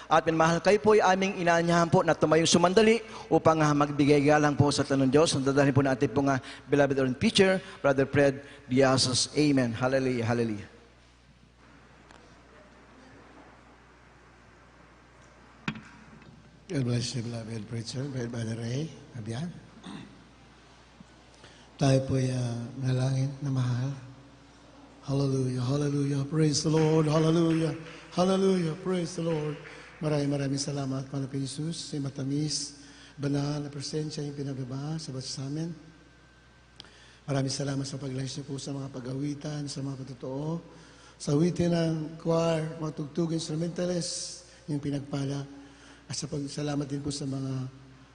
At minamahal kayo po ay aming inaanyahan po na tumayong sumandali upang magbigay galang po sa tanong Diyos. Ang dadalhin po natin po nga beloved Lord teacher, Brother Fred Diazos. Amen. Hallelujah. Hallelujah. God bless you, beloved preacher, Brother Ray Abian. Tayo po'y nalangin na mahal. Hallelujah, hallelujah, praise the Lord, hallelujah, hallelujah, praise the Lord. Maraming salamat, Panginoon Jesus, sa matamis, banal na presensya yung pinababa sa bawat sa amin. Maraming salamat sa pag-live po sa mga pag-awitan, sa mga patotoo, sa awitin ng choir, mga tugtog, instrumentalists, yung pinagpala. At sa pagsalamat din po sa mga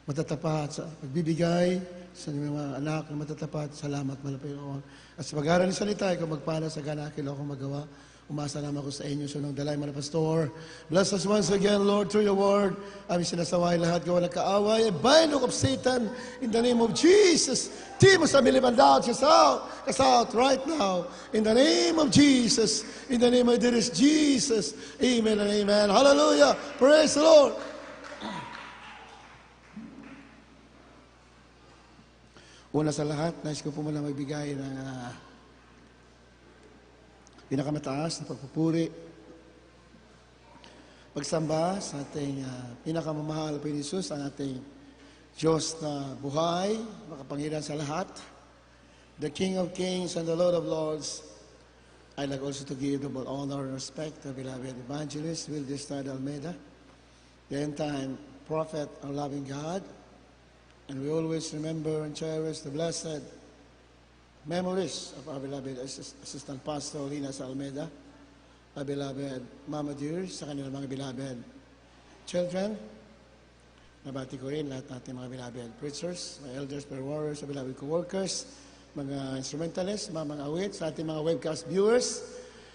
matatapat, sa pagbibigay, sa mga anak na matatapat, salamat Panginoon. At sa pag-aaral ng salita, ikaw magpala sa ganakil akong magawa. Umasa naman ako sa inyo, sunong dalay mga pastor. Bless us once again, Lord, through your word. Aming sinasaway lahat, gawa ng kaaway. I bind of Satan in the name of Jesus. Timo sa milibandao, cast out right now. In the name of Jesus. In the name of there is Jesus. Amen and amen. Hallelujah. Praise the Lord. Una sa lahat, nais ko po muna magbigay ng pinakamataas na pagpupuri, pagsamba sa ating pinakamamahal po ni Jesus, ang ating Diyos na buhay, makapangyarihan sa lahat, the King of Kings and the Lord of Lords. I'd like also to give double honor and respect to beloved evangelist Will Destad Almeida, the end-time prophet of loving God. And we always remember and cherish the blessed memories of our beloved Assistant Pastor Linas Almeida, our beloved Mama Dear, sa kanilang mga beloved children. Nabati ko rin lahat natin mga beloved preachers, mga elders, prayer warriors, sa beloved co-workers, mga instrumentalists, mga awit, sa ating mga webcast viewers,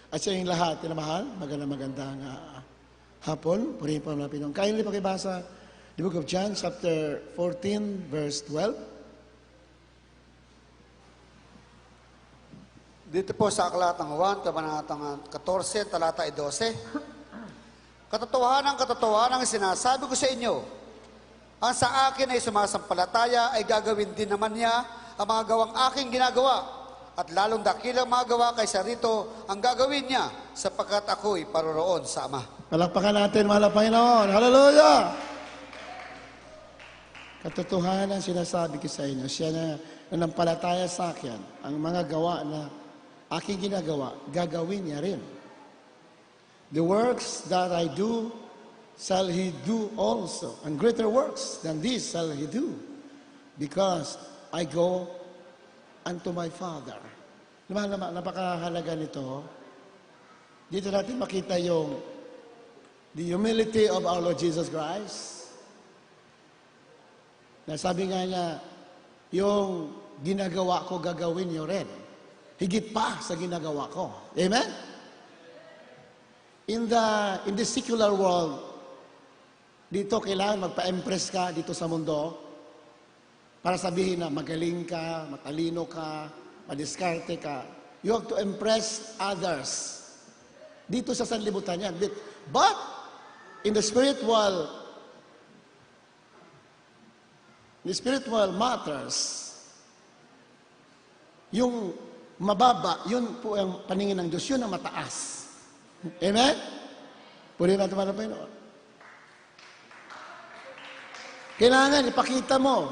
at sa inyong lahat, tinamahal, magandang hapon. Purihin po namin Pinong. Kindly pakibasa the book of John, chapter 14, verse 12. Dito po sa Aklat ng Juan, Kabanatang 14, talata 12. Katotohanan sinasabi ko sa inyo, ang sa akin ay sumasampalataya ay gagawin din naman niya ang mga gawang aking ginagawa. At lalong dakilang mga gawa kaysa rito ang gagawin niya sapagkat ako'y paroroon sa Ama. Palakpakan natin, mahal na Panginoon. Hallelujah! Katotohanan sinasabi ko sa inyo, siya na nanampalataya sa akin, ang mga gawa na aking ginagawa, gagawin niya rin. The works that I do, shall he do also. And greater works than this shall he do. Because I go unto my Father. Napakahalaga nito. Dito natin makita yung the humility of our Lord Jesus Christ. Nasabi nga niya, yung ginagawa ko, gagawin niyo rin. Higit pa sa ginagawa ko. Amen? In the secular world, dito kailangan magpa-impress ka dito sa mundo para sabihin na magaling ka, matalino ka, madiskarte ka. You have to impress others. Dito sa sanlibutan yan. But, in the spiritual matters, yung mababa, yun po ang paningin ng Diyos, yun ang mataas. Amen? Purihin natin mga Panginoon. Kailangan ipakita mo,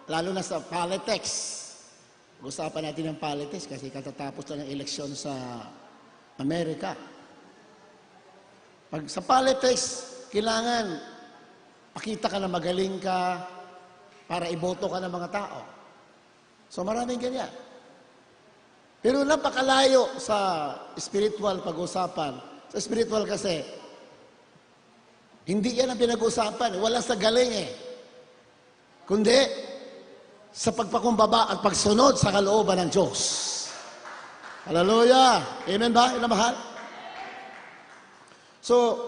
lalo na sa politics. Usapan natin ng politics kasi katatapos na ng eleksyon sa Amerika. Pag sa politics, kailangan pakita ka na magaling ka, para iboto ka ng mga tao. So maraming ganyan. Pero napakalayo sa spiritual pag-usapan. Sa spiritual kasi, hindi yan ang pinag-usapan. Wala sa galing Kundi, sa pagpakumbaba at pagsunod sa kalooban ng Diyos. Hallelujah! Amen ba? Inamahal? So,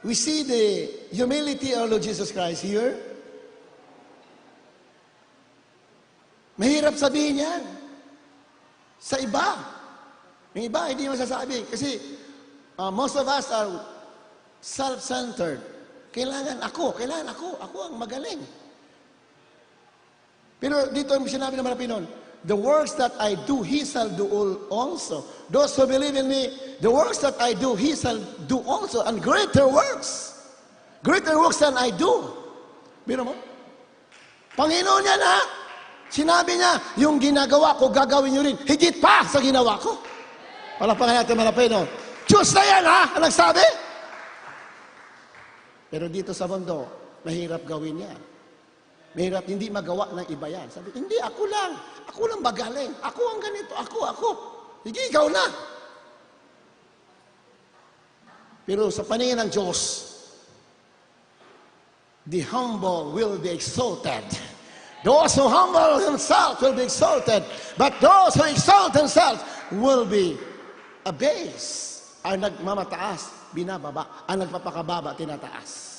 we see the humility of Lord Jesus Christ here. Mahirap sabihin yan. Sa iba. Yung iba, hindi masasabi. Kasi most of us are self-centered. Kailangan ako ang magaling. Pero dito ang sinabi ng mga Pinoy, the works that I do, He shall do also. Those who believe in me, the works that I do, He shall do also. And greater works than I do. Biro mo? Panginoon yan ha. Sinabi niya, yung ginagawa ko, gagawin niyo rin. Higit pa sa ginawa ko. Palakpakan natin mga Pinoy. Diyos na yan ha, ang nagsabi. Pero dito sa mundo, mahirap gawin yan. Mahirap hindi magawa ng iba yan. Sabi, hindi, ako lang magaling. Ako ang ganito, ako. Hindi, ikaw na. Pero sa paningin ng Diyos, the humble will be exalted. Those who humble themselves will be exalted. But those who exalt themselves will be abased. Ang nagmamataas, binababa. Ang nagpapakababa, tinataas.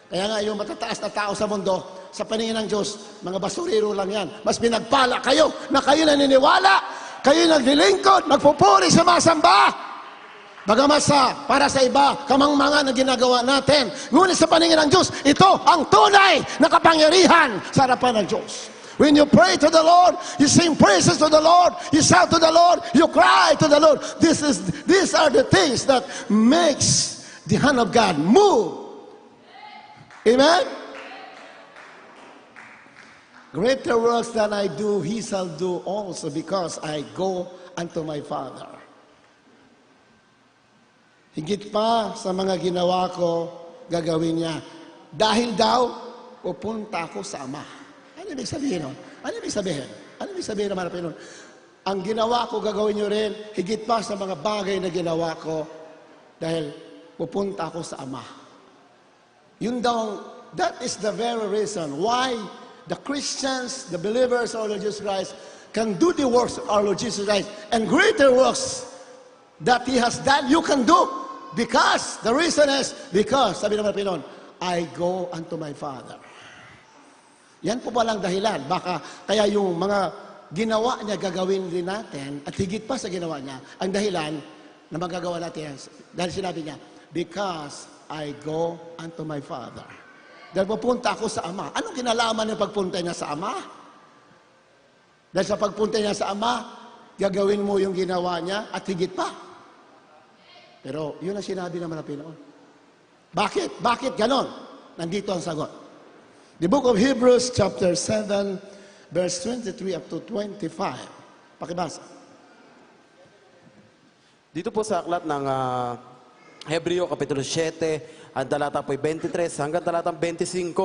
Kaya nga yung matataas na tao sa mundo, sa paningin ng Diyos, mga basurero lang yan. Mas pinagpala kayo na kayo naniniwala, kayo naglilingkod, magpupuri sa masamba. Bagamat para sa iba, kamangmangan na ginagawa natin. Ngunit sa paningin ng Diyos, ito ang tunay na kapangyarihan sa harapan ng Diyos. When you pray to the Lord, you sing praises to the Lord, you shout to the Lord, you cry to the Lord. These are the things that makes the hand of God move. Amen? Greater works than I do, He shall do also, because I go unto my Father. Higit pa sa mga ginawa ko, gagawin niya. Dahil daw, pupunta ako sa Ama. Ano ibig sabihin nun? Ano ibig sabihin? Ano ibig sabihin naman natin nun? Ang ginawa ko, gagawin niyo rin, higit pa sa mga bagay na ginawa ko, dahil pupunta ako sa Ama. Yun daw, that is the very reason why the Christians, the believers of our Lord Jesus Christ, can do the works of our Lord Jesus Christ, and greater works that He has done, you can do. Because, the reason is, because, sabi naman Pinoy, I go unto my Father. Yan po palang dahilan. Baka, kaya yung mga ginawa niya, gagawin din natin, at higit pa sa ginawa niya, ang dahilan na magagawa natin, dahil sinabi niya, because I go unto my Father. Dahil pupunta ako sa Ama. Anong kinalaman ng pagpunta niya sa Ama? Dahil sa pagpunta niya sa Ama, gagawin mo yung ginawa niya at higit pa. Pero yun ang sinabi naman ng Pinoon. Bakit? Bakit ganon? Nandito ang sagot. The book of Hebrews chapter 7 verse 23 up to 25. Pakibasa. Dito po sa aklat ng Hebreo Kapitulo 7, ang talata po 23 hanggang talatang 25.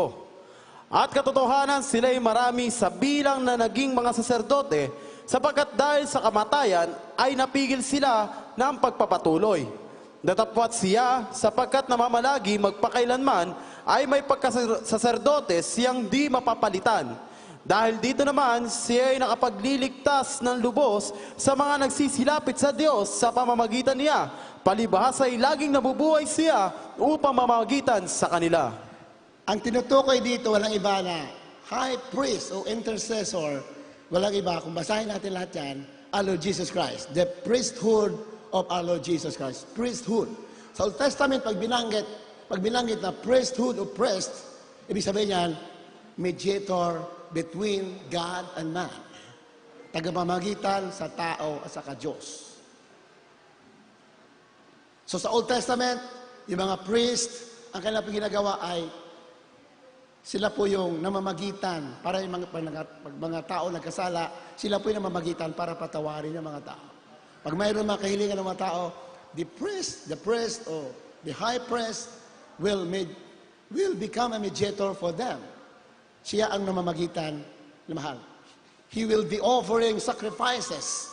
At katotohanan, sila'y marami sa bilang na naging mga saserdote, sapagkat dahil sa kamatayan ay napigil sila ng pagpapatuloy. Datapwat siya, sapagkat namamalagi magpakailanman ay may pagkasaserdote siyang di mapapalitan. Dahil dito naman, siya ay nakapagliligtas ng lubos sa mga nagsisilapit sa Diyos sa pamamagitan niya. Palibhas ay laging nabubuhay siya upang mamagitan sa kanila. Ang tinutukoy dito, walang iba na high priest o intercessor, walang iba, kung basahin natin lahat yan, our Lord Jesus Christ. The priesthood of our Lord Jesus Christ. Priesthood. Sa Old Testament, pag binanggit na priesthood o priest, ibig sabihin yan, mediator between God and man. Tagapamagitan sa tao at sa Diyos. So sa Old Testament, yung mga priest, ang kanilang ginagawa ay sila po yung namamagitan para yung mga tao nagkasala, sila po yung namamagitan para patawarin yung mga tao. Pag mayroon mga kahilingan ng mga tao, the priest or the high priest will become a mediator for them. Siya ang namamagitan na mahal. He will be offering sacrifices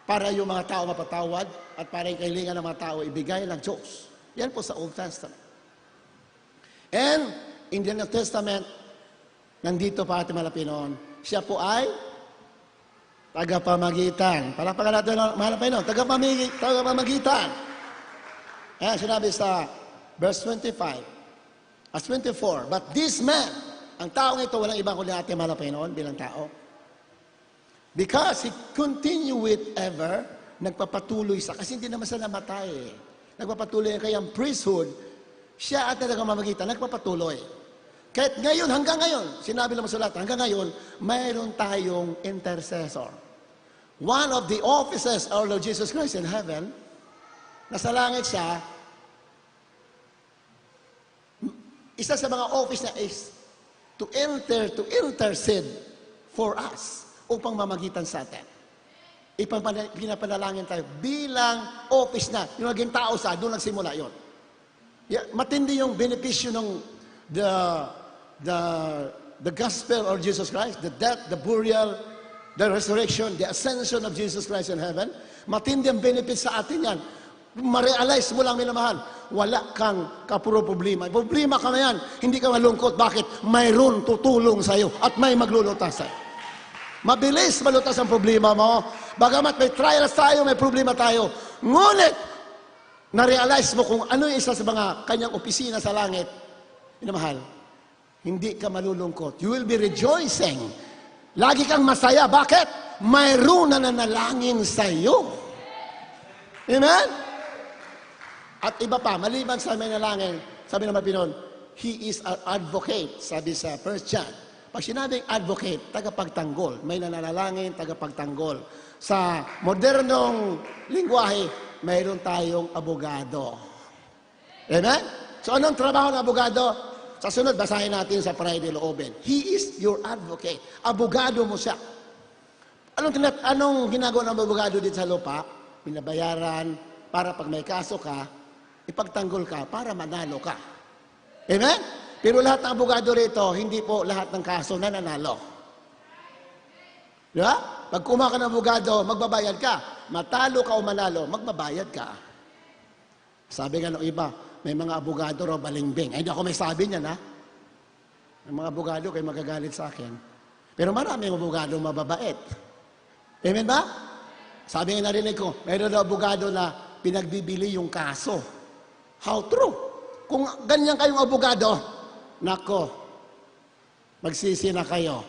para yung mga tao mapatawad at para yung kahilingan ng mga tao ibigay ng Diyos. Yan po sa Old Testament. And in the New Testament, nandito pa ating malapinoon, siya po ay tagapamagitan. Palakpakan natin, mahal pa yun, tagapamagitan. Ayan, sinabi sa verse 25, as 24, but this man, ang taong ito, walang ibang kundi ating mahal pa yun, bilang tao, because he continue with ever, nagpapatuloy sa, kasi hindi naman siya namatay eh. Nagpapatuloy kaya ang priesthood, Siya at talagang mamagitan, nagpapatuloy. Kahit ngayon, hanggang ngayon, sinabi lang sa lahat, hanggang ngayon, mayroon tayong intercessor. One of the offices of our Lord Jesus Christ in heaven, nasa langit siya, isa sa mga office na is to intercede for us upang mamagitan sa atin. Pinapanalangin tayo bilang office na. Yung naging tao sa, doon nagsimula yon. Yeah, matindi yung benepisyo ng the gospel of Jesus Christ, the death, the burial, the resurrection, the ascension of Jesus Christ in heaven. Matindi ang benefit sa atin yan. Ma-realize mo lang, minamahal, wala kang kapuro problema. Problema ka na yan, hindi ka malungkot. Bakit? Mayroon tutulong sa'yo at may maglulutas sa'yo. Mabilis malutas ang problema mo. Bagamat may trials tayo, may problema tayo. Ngunit, na-realize mo kung ano yung isa sa mga kanyang opisina sa langit. Minamahal, hindi ka malulungkot. You will be rejoicing. Lagi kang masaya. Bakit? Mayroon na nanalangin sa'yo. Amen? At iba pa, maliban sa may nalangin, sabi naman Pinon, He is our advocate, sabi sa 1 John. Pag sinabing advocate, tagapagtanggol. May nananalangin, tagapagtanggol. Sa modernong lingwahe, mayroon tayong abogado. Amen? So anong trabaho ng abogado? Sa sunod, basahin natin sa Friday Loobin. He is your advocate. Abogado mo siya. Anong ginagawa ng abogado dito sa lupa? Binabayaran para pag may kaso ka, ipagtanggol ka para manalo ka. Amen? Pero lahat ng abogado rito, hindi po lahat ng kaso na nanalo. Diba? Pag kumuha ka ng abogado, magbabayad ka. Matalo ka o manalo, magbabayad ka. Sabi nga ng iba, may mga abogado raw balingbing. Ay, hindi ako may sabi niyan, ha? May mga abogado kayo magagalit sa akin. Pero marami abogado mababait. Amen ba? Sabi nga narinig ko, mayroon na abogado na pinagbibili yung kaso. How true? Kung ganyan kayong abogado, nako, magsisi na kayo.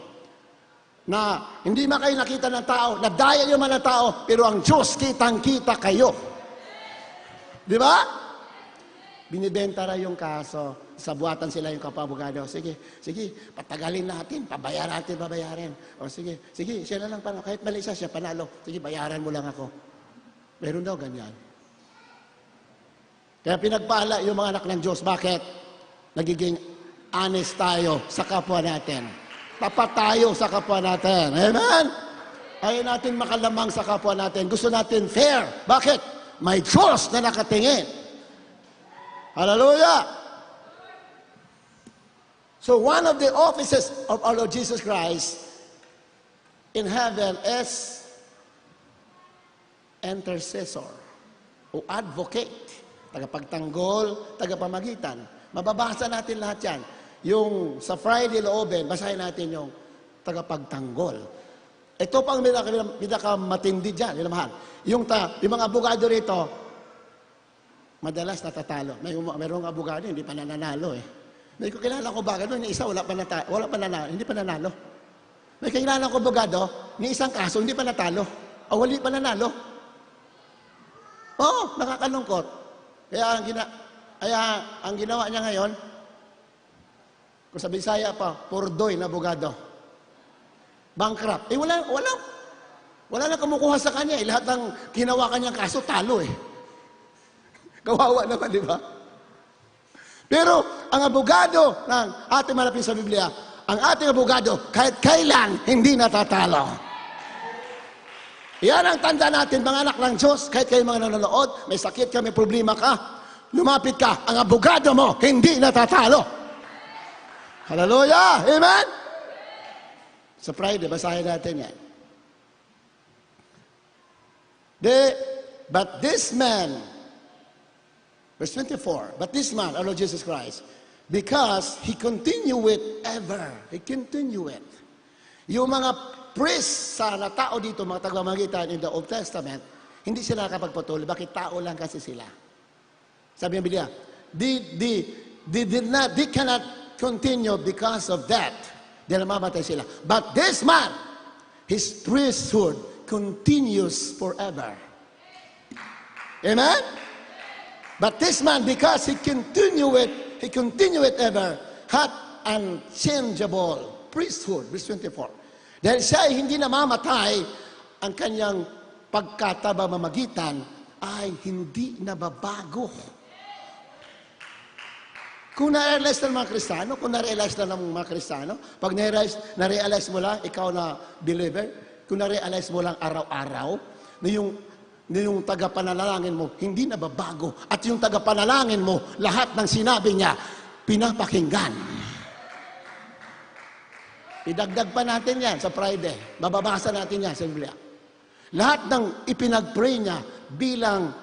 Na hindi man kayo nakita ng tao, nadaya nyo man ng tao, pero ang Diyos kitang-kita kayo. Di ba? Binibenta ra yung kaso. Sa buhatan sila yung kapabogado. Sige, patagalin natin, pabayarin. O sige, siya na lang, kahit mali siya panalo. Sige, bayaran mo lang ako. Meron daw ganyan. Kaya pinagpala yung mga anak ng Diyos. Bakit? Nagiging honest tayo sa kapwa natin. Tapat tayo sa kapwa natin. Amen? Ayaw natin makalamang sa kapwa natin. Gusto natin fair. Bakit? May Diyos na nakatingin. Hallelujah! So one of the offices of our Lord Jesus Christ in heaven is intercessor o advocate, tagapagtanggol, tagapamagitan. Mababasa natin lahat yan. Yung sa Friday Loobin, basahin natin yung tagapagtanggol. Ito pang pinakamatindi dyan, yun mahal. Yung mga abogado rito, madalas natatalo. Mayroong abogado, hindi pa nananalo eh. May kakilala ko bagay doon, ni isa wala pa nanalo, hindi pa nanalo. May kakilala ko abogado, ni isang kaso, hindi pa natalo. O wali pa nanalo. Oo, nakakalungkot. Kaya ang ginawa niya ngayon, kung sa Bisaya pa, purdoy na abogado. Bankrupt. Eh wala na kumukuha sa kanya eh. Lahat ng ginawa kanyang kaso, talo eh. Kawawa naman, di ba? Pero ang abogado ng ating malapit sa Biblia, ang ating abogado, kahit kailan, hindi natatalo. Yan ang tanda natin, mga anak ng Diyos, kahit kayo mga nanonood, may sakit ka, may problema ka, lumapit ka, ang abogado mo, hindi natatalo. Hallelujah! Amen? Sa Friday, basahin natin yan. But this man, verse 24, but this man, our Lord Jesus Christ, because He continue it ever. He continue it. Yung mga priests sa tao dito, mga tagamagitan in the Old Testament, hindi sila nakapagpatuloy. Bakit? Tao lang kasi sila. Sabi ng Biblia, they cannot continue because of that. Dahil mamatay sila. But this man, his priesthood continues forever. Amen? But this man, because he continued ever, had unchangeable priesthood. Verse 24. Dahil siya ay hindi namamatay, ang kanyang pagkatabamamagitan ay hindi nababago. Kung na-realize na ng mga Kristiyano, pag na-realize mo lang, ikaw na believer, kung na-realize mo lang araw-araw, na yung tagapanalangin mo, hindi nababago. At yung tagapanalangin mo, lahat ng sinabi niya, pinapakinggan. Idagdag pa natin yan sa Friday. Mababasa natin yan sa Biblia. Lahat ng ipinag-pray niya bilang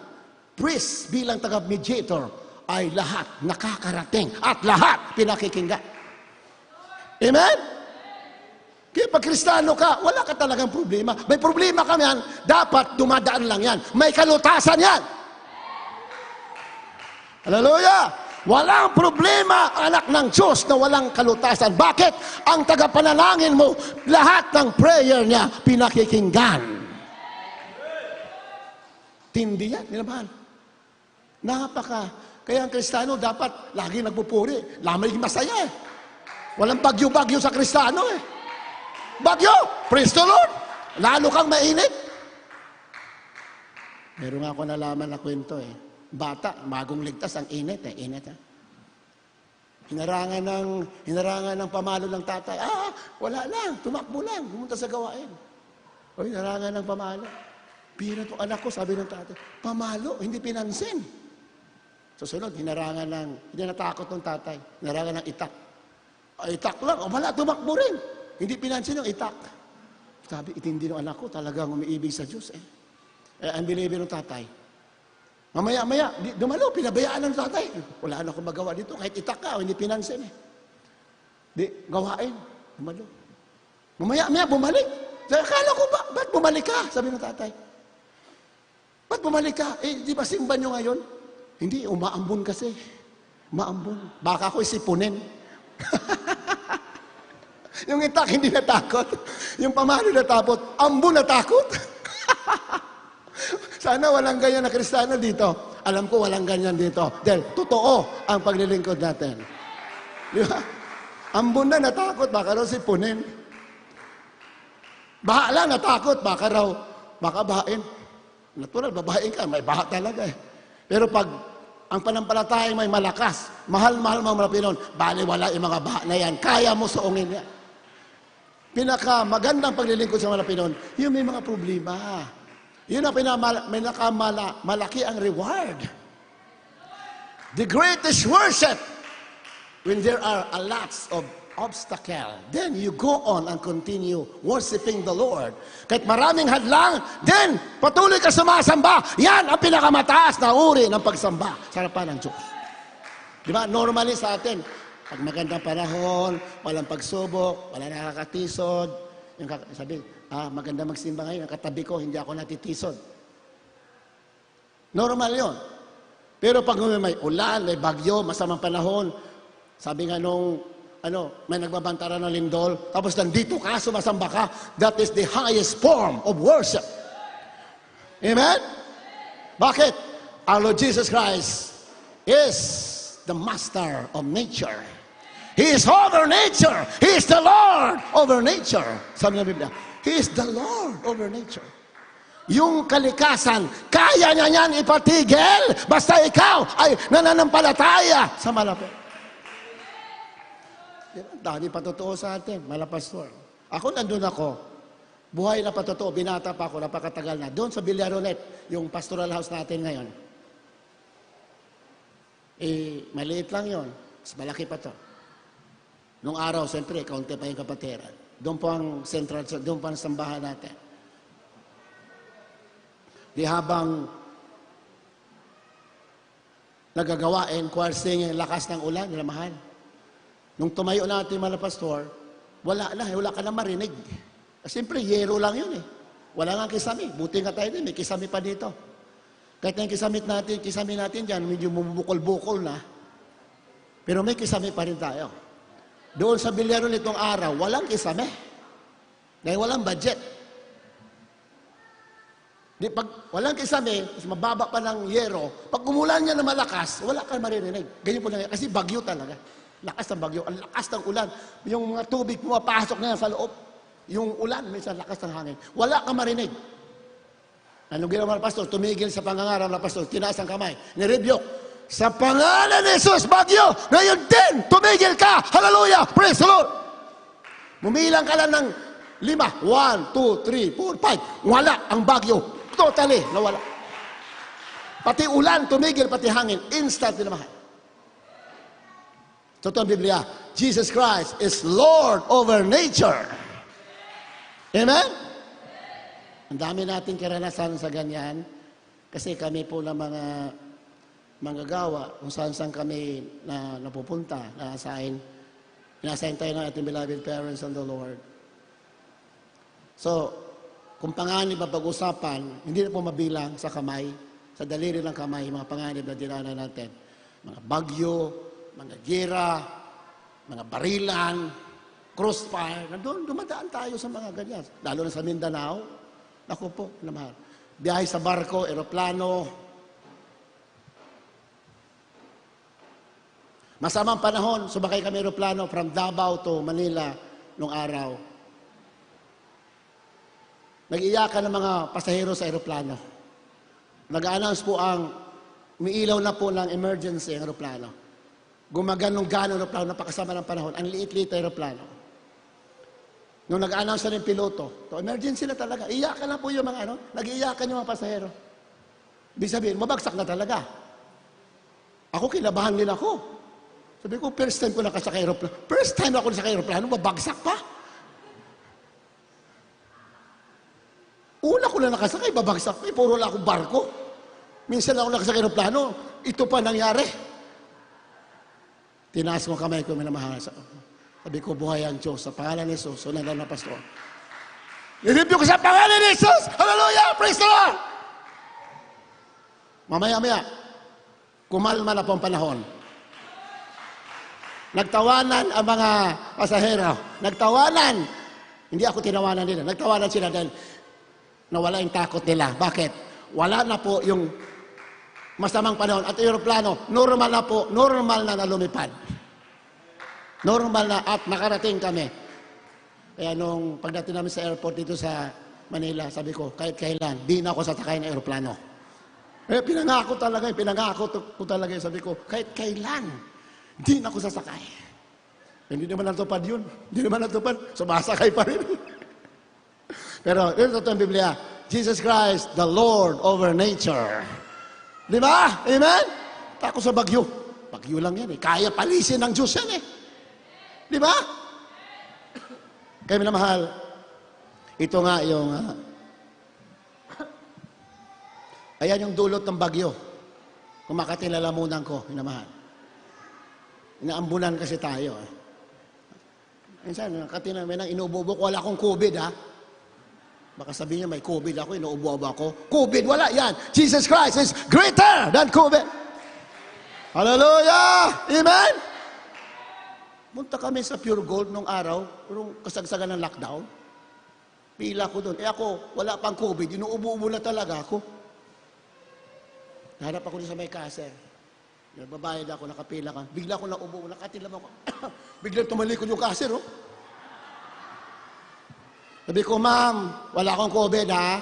priest, bilang taga-mediator, ay lahat nakakarating at lahat pinakikinggan. Amen? Kaya pag Kristiyano ka, wala ka talagang problema. May problema ka yan, dapat dumadaan lang yan. May kalutasan yan. Hallelujah! Walang problema, anak ng Diyos, na walang kalutasan. Bakit? Ang tagapanalangin mo, lahat ng prayer niya, pinakikinggan. Tindi yan, minamahal. Kaya ang Kristiyano dapat lagi nagpupuri. Lamay masaya eh. Walang bagyo-bagyo sa Kristiyano eh. Bagyo! Praise the Lord! Lalo kang mainit. Meron nga ako nalaman na kwento eh. Bata, bagong ligtas, ang init eh. Init eh. Hinarangan ng pamalo ng tatay. Wala lang. Tumakbo lang. Pumunta sa gawain. O, hinarangan ng pamalo. Pira to anak ko, sabi ng tatay. Pamalo, hindi pinansin. Susunod, hindi natakot ng tatay. Hinarangan ng itak. Itak lang. Wala, tumakbo rin. Hindi pinansin yung itak. Sabi, itindi ng anak ko, talagang umiibig sa Diyos eh. Ang believer ng tatay. Mamaya, dumalo, pinabayaan ng tatay. Wala na akong magawa dito, kahit itak ka, hindi pinansin eh. Di, gawain, dumalo. Mamaya, bumalik. Sabi, akala ko ba, ba't bumalik ka? Sabi ng tatay. Ba't bumalik ka? Di ba simba nyo ngayon? Hindi, umaambon kasi. Umaambon. Baka ako isipunin. Yung itak hindi natakot. Yung pamalo natakot. Ambon natakot. Sana walang ganyan na Kristiyano dito. Alam ko walang ganyan dito. Dahil totoo ang paglilingkod natin. Di ba? Ambon na natakot. Baka raw sipunin. Baha lang natakot. Baka bahain. Natural, babahain ka. May baha talaga eh. Pero pag ang panampalatayang may malakas, mahal-mahal mga malapinon, baliwala yung mga baha na yan, kaya mo suungin yan. Pinakamagandang paglilingkod sa malapinon, yung may mga problema. Yun ang malaki ang reward. The greatest worship, when there are a lots of obstacle, then you go on and continue worshiping the Lord. Kahit maraming hadlang, then patuloy ka sumasamba. Yan ang pinakamataas na uri ng pagsamba sa harapan ng Diyos. Di ba? Normally sa atin, pag magandang panahon, walang pagsubok, wala nakakatisod, sabi, maganda magsimba ngayon, ang katabi ko, hindi ako natitisod. Normal yon. Pero pag may ulan, may bagyo, masamang panahon, sabi nga nung may nagbabantara ng lindol, tapos nandito ka, sumasamba ka, that is the highest form of worship. Amen? Bakit? Our Lord Jesus Christ is the master of nature. He is over nature. He is the Lord over nature. Sabi ng Biblia, He is the Lord over nature. Yung kalikasan, kaya niya yan ipatigil, basta ikaw ay nananampalataya sa malapit. Dami patotoo sa atin, malapastor. Ako nandun ako. Buhay na patotoo, binata pa ako, napakatagal na. Doon sa Villaronet, yung pastoral house natin ngayon. Maliit lang yon. Mas malaki pa to. Nung araw, siyempre, kaunti pa yung kapatiran. Doon po ang central, doon po ang sambahan natin. Di habang nagagawain, choir singing, lakas ng ulan, nila mahal. Nung tumayo natin mga pastor, wala ka na marinig. Siyempre, yero lang yun eh. Wala nga kisami. Buti nga tayo din, may kisami pa dito. Kahit na yung kisami natin dyan, medyo bumubukol-bukol na. Pero may kisami pa rin tayo. Doon sa bilyaro nitong araw, walang kisame. Dahil walang budget. Di, pag walang kisame, mas mababa pa ng yero, pag umulan niya na malakas, wala kang maririnig. Ganyan po lang yan. Kasi bagyo talaga. Lakas ng bagyo. Ang lakas ng ulan. Yung mga tubig pumapasok na yan sa loob. Yung ulan, minsan lakas ng hangin. Wala kang marinig. Anong ginawa ng pastor? Tumigil sa pangangaral ng pastor. Tinaas ang kamay. Nirebuke. Sa pangalan ni Jesus, bagyo, ngayon din, tumigil ka. Hallelujah. Praise the Lord. Mumilang ka lang ng 5. 1, 2, 3, 4, 5. Wala ang bagyo. Totally, nawala. Pati ulan, tumigil, pati hangin. Instant dinamahan. Totoo ang Biblia. Jesus Christ is Lord over nature. Amen? Ang dami nating karanasan sa ganyan. Kasi kami po ng mga manggagawa, kung saan kami napupunta, na-assign tayo ng ating beloved parents and the Lord. So, kung panganib ang pag-usapan, hindi na po mabilang sa kamay, sa daliri ng kamay, mga panganib na dinanan natin. Mga bagyo, mga gira, mga barilan, crossfire, dumadaan tayo sa mga ganyan. Lalo na sa Mindanao. Ako po, naman. Biyahe sa barko, eroplano. Masamang panahon, sumakay kami eroplano from Davao to Manila nung araw. Nag-iyakan ng mga pasahero sa eroplano. Nag-announce po ang umiilaw na po ng emergency ang eroplano. Gumaganong gano'n eroplano, napakasama ng panahon. Ang liit-liit na eroplano. Nung nag-announce na ng piloto, to emergency na talaga. Iyakan na po yung mga nag-iyakan yung mga pasahero. Ibig sabihin, mabagsak na talaga. Ako, kinabahan din ako. Sabi ko, first time ko nakasakay aeroplano. First time ako nakasakay aeroplano, mabagsak pa. Una ko na nakasakay, babagsak pa. Puro lang akong barko. Minsan ako nakasakay aeroplano, ito pa nangyari. Tinaas ko kamay ko, minamahal. Sabi ko, buhay ang Diyos. Sa pangalan ni Jesus, sunan lang na pastor. I-review ko sa pangalan ni Jesus. Hallelujah! Praise the Lord! Mamaya-maya, kumalma na po ang panahon. Nagtawanan ang mga pasahero. Nagtawanan. Hindi ako tinawanan nila. Nagtawanan sila dahil nawala yung takot nila. Bakit? Wala na po yung masamang panahon. At aeroplano, normal na po, normal na lumipad. Normal na at nakarating kami. Kaya nung pagdating namin sa airport dito sa Manila, sabi ko, kahit kailan, di na ako sasakay ng aeroplano. Pinangako talaga, pinangako ko talaga. Sabi ko, kahit kailan, di na ako sasakay. Hindi naman natupad yun. Hindi naman natupad. Sumasakay pa rin. Pero, ito ang Biblia. Jesus Christ, the Lord over nature. Di ba? Amen? Tako sa bagyo. Bagyo lang yan eh. Kaya palisin ng Diyos yan eh. Di ba? Kaya minamahal, ito nga yung, ayan yung dulot ng bagyo. Kung makatilalamunan ko, minamahal. Inaambulan kasi tayo eh. Minsan, may nang inububok, wala akong COVID ha. Baka sabihin niya, may COVID ako, inuubo ako. COVID, wala yan. Jesus Christ is greater than COVID. Hallelujah! Amen? Punta kami sa Pure Gold nung araw, nung kasagsagan ng lockdown. Pila ko doon. Ako, wala pang COVID, inuubo-ubo na talaga ako. Nahanap ako sa may kaser. Nagbabayad ako, nakapila ka. Bigla ko naubo, nakatilam ako. Biglang tumalikod yung kaser, oh. Sabi ko, ma'am, wala akong COVID, ha?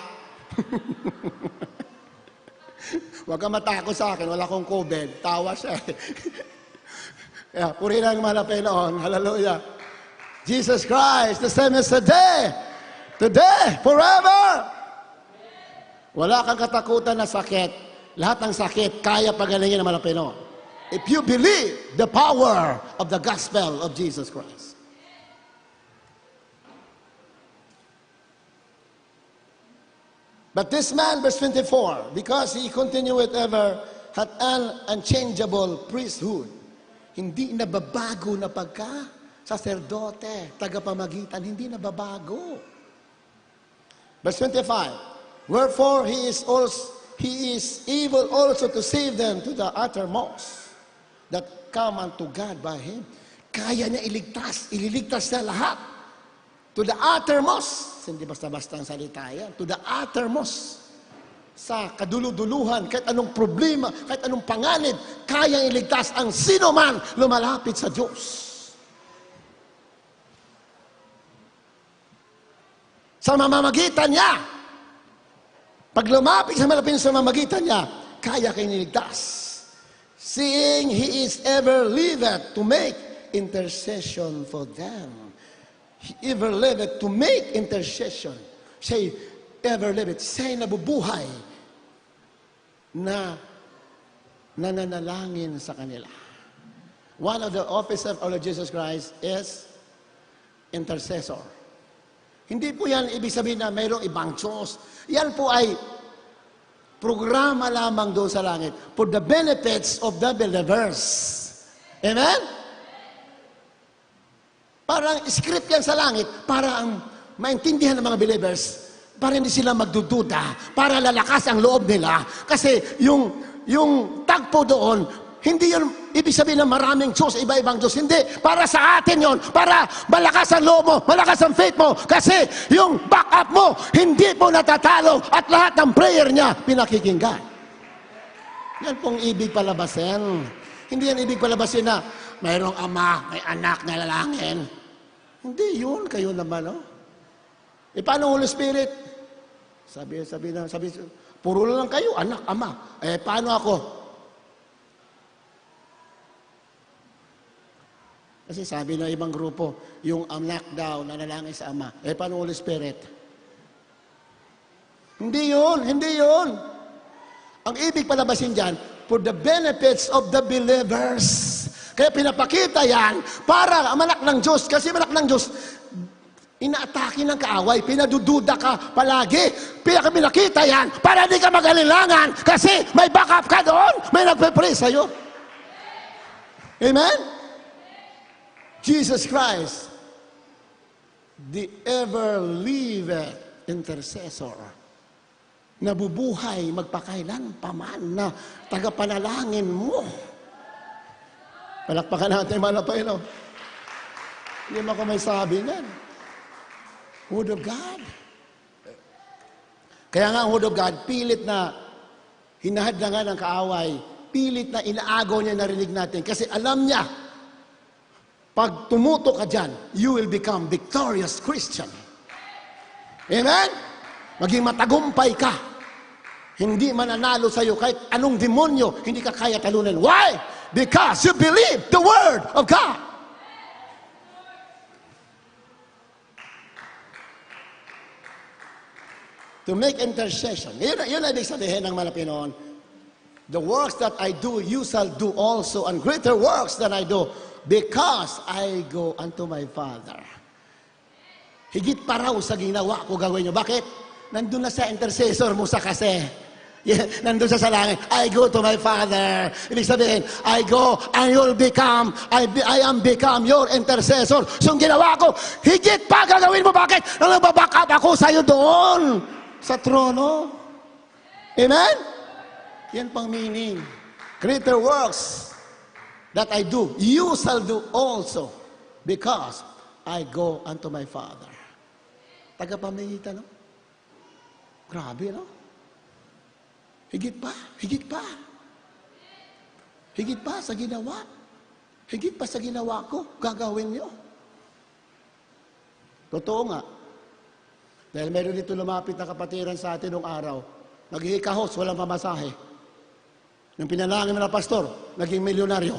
Huwag ka matakot sa akin, wala akong COVID. Tawa siya, eh. Kaya, purihin ang mahal na Panginoon. Hallelujah. Jesus Christ, the same as today, forever. Wala kang katakutan na sakit. Lahat ng sakit, kaya pagalingin ng mahal na Panginoon. If you believe the power of the gospel of Jesus Christ. But this man, verse 24, because he continued ever, had an unchangeable priesthood. Hindi nababago na pagka saserdote, tagapamagitan, hindi nababago. Verse 25, wherefore he is able also to save them to the uttermost, that come unto God by him. Kaya niya ililigtas na lahat. To the uttermost. Hindi basta-basta ang salita yan. To the uttermost. sa kaduluduluhan, kahit anong problema, kahit anong panganib, kayang iligtas ang sino man lumalapit sa Diyos. Sa mamamagitan niya, pag lumapit sa malapit sa mamamagitan niya, kaya kayong iligtas. Seeing He is ever liveth to make intercession for them. He ever liveth to make intercession. Say, ever liveth. Say, nabubuhay na nananalangin sa kanila. One of the offices of our Lord Jesus Christ is intercessor. Hindi po yan ibig sabihin na mayroong ibang Diyos. Yan po ay programa lamang doon sa langit for the benefits of the believers. Amen? Parang script yan sa langit para ang maintindihan ng mga believers, para hindi sila magdududa, para lalakas ang loob nila. Kasi yung tagpo doon, hindi yun ibig sabihin na maraming Diyos, iba-ibang Diyos. Hindi. Para sa atin yon, para malakas ang loob mo, malakas ang faith mo. Kasi yung backup mo, hindi po natatalo at lahat ng prayer niya pinakikinggan. Yan pong ibig palabasin. Hindi yan ibig palabasin na mayroong ama, may anak na lalangin. Hindi yun, kayo naman, no? E paano Holy Spirit? Sabi, puro lang kayo, anak, ama. Eh, paano ako? Kasi sabi ng ibang grupo, yung anak daw, nanalangin sa ama. Eh, paano Holy Spirit? Hindi yun, hindi yun. Ang ibig palabasin dyan, for the benefits of the believers. Kaya pinapakita yan para ang anak ng Diyos. Kasi anak ng Diyos, inaatake ng kaaway, pinadududa ka palagi. Pinakita yan para hindi ka mag-alilangan kasi may backup ka doon. May nagpe-pray sa'yo. Amen? Jesus Christ, the ever-living intercessor, nabubuhay magpakailan paman na tagapanalangin mo. Palakpakan natin mga Panginoon. Hindi mo ako may sabi niyan. Word of God. Kaya nga ang Word of God, pilit na hinahadlangan ng kaaway, pilit na inaagaw niya narinig natin. Kasi alam niya, pag tumuto ka dyan, you will become victorious Christian. Amen? Maging matagumpay ka. Hindi mananalo sa'yo kahit anong demonyo, hindi ka kaya talunan. Why? Because you believe the Word of God. To make intercession. Yun ang ibig sabihin ng Malapinoon. The works that I do, you shall do also, and greater works than I do, because I go unto my Father. Higit pa raw sa ginawa ko gawin nyo. Bakit? Nandun na sa intercessor mo sa kasi. Nandun sa langit. I go to my Father. Ibig sabihin, I go and you'll become, I am become your intercessor. So yung ginawa ko, higit pa gagawin mo. Bakit? Nang nagbaback up ako sa'yo doon. Sa trono. Amen? Yan pang meaning. Greater works that I do, you shall do also, because I go unto my Father. Tagapamagitan, no? Grabe, no? Higit pa, higit pa. Higit pa sa ginawa. Higit pa sa ginawa ko, gagawin nyo. Totoo nga. Dahil meron dito lumapit na kapatiran sa atin noong araw, naghihikahos, walang pamasahe. Nung pinalangin na pastor, naging milyonaryo.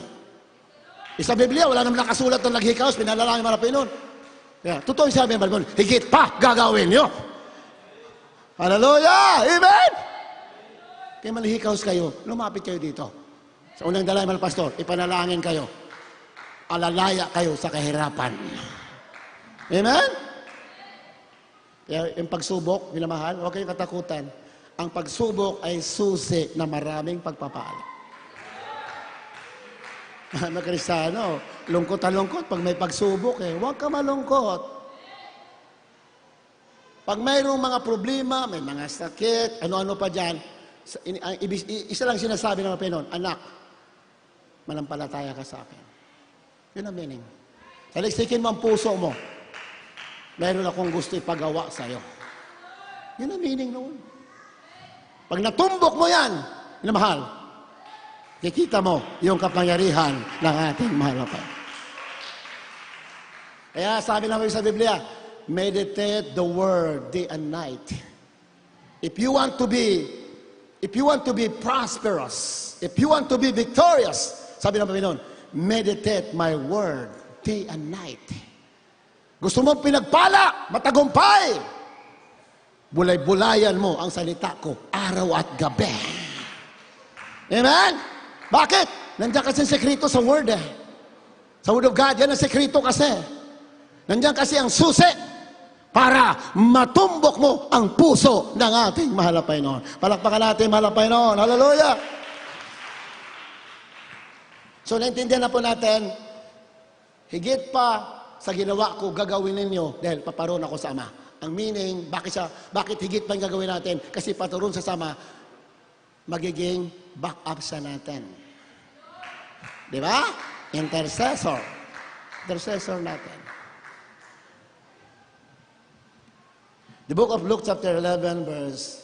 Sa Biblia, wala naman nakasulat na naghikaos, pinalalangin mga Pinoon. Yeah, totoo yung sabi ng Bible, higit pa gagawin nyo. Hallelujah! Amen! Kaya malihikaos kayo, lumapit kayo dito. Sa unang dalay mga pastor, ipanalangin kayo. Alalaya kayo sa kahirapan. Amen? Kaya yung pagsubok, minamahal, huwag kayong katakutan. Ang pagsubok ay susi na maraming pagpapala. Mga Kristiyano, lungkot na lungkot pag may pagsubok eh. Huwag ka malungkot. Pag mayroong mga problema, may mga sakit, ano-ano pa dyan, isa lang sinasabi ng mga Pinoon, anak, manampalataya ka sa akin. Yun ang meaning. Saliksikin mo ang puso mo. Meron akong gusto ipagawa sa'yo. Yun ang meaning noon. Pag natumbok mo yan, minamahal, kikita mo yung kapangyarihan ng ating mahal na Panginoon. Kaya sabi namin sa Biblia, meditate the word day and night. If you want to be prosperous, if you want to be victorious, sabi ng Panginoon, meditate my word day and night. Gusto mo pinagpala, matagumpay, bulay-bulayan mo ang salita ko araw at gabi. Amen? Bakit? Nandiyan kasi ang sekreto sa word eh. Sa word of God, yan ang sekreto kasi. Nandiyan kasi ang susi para matumbok mo ang puso ng ating mahal na Panginoon. Palakpakan natin mahal na Panginoon. Hallelujah! So, naintindihan na po natin, higit pa sa ginawa ko, gagawin ninyo dahil paparoon ako sa Ama. Ang meaning, bakit higit pa yung gagawin natin? Kasi paturon sa Ama, magiging back up sa natin. Di ba? Intercessor. Intercessor natin. The book of Luke chapter 11 verse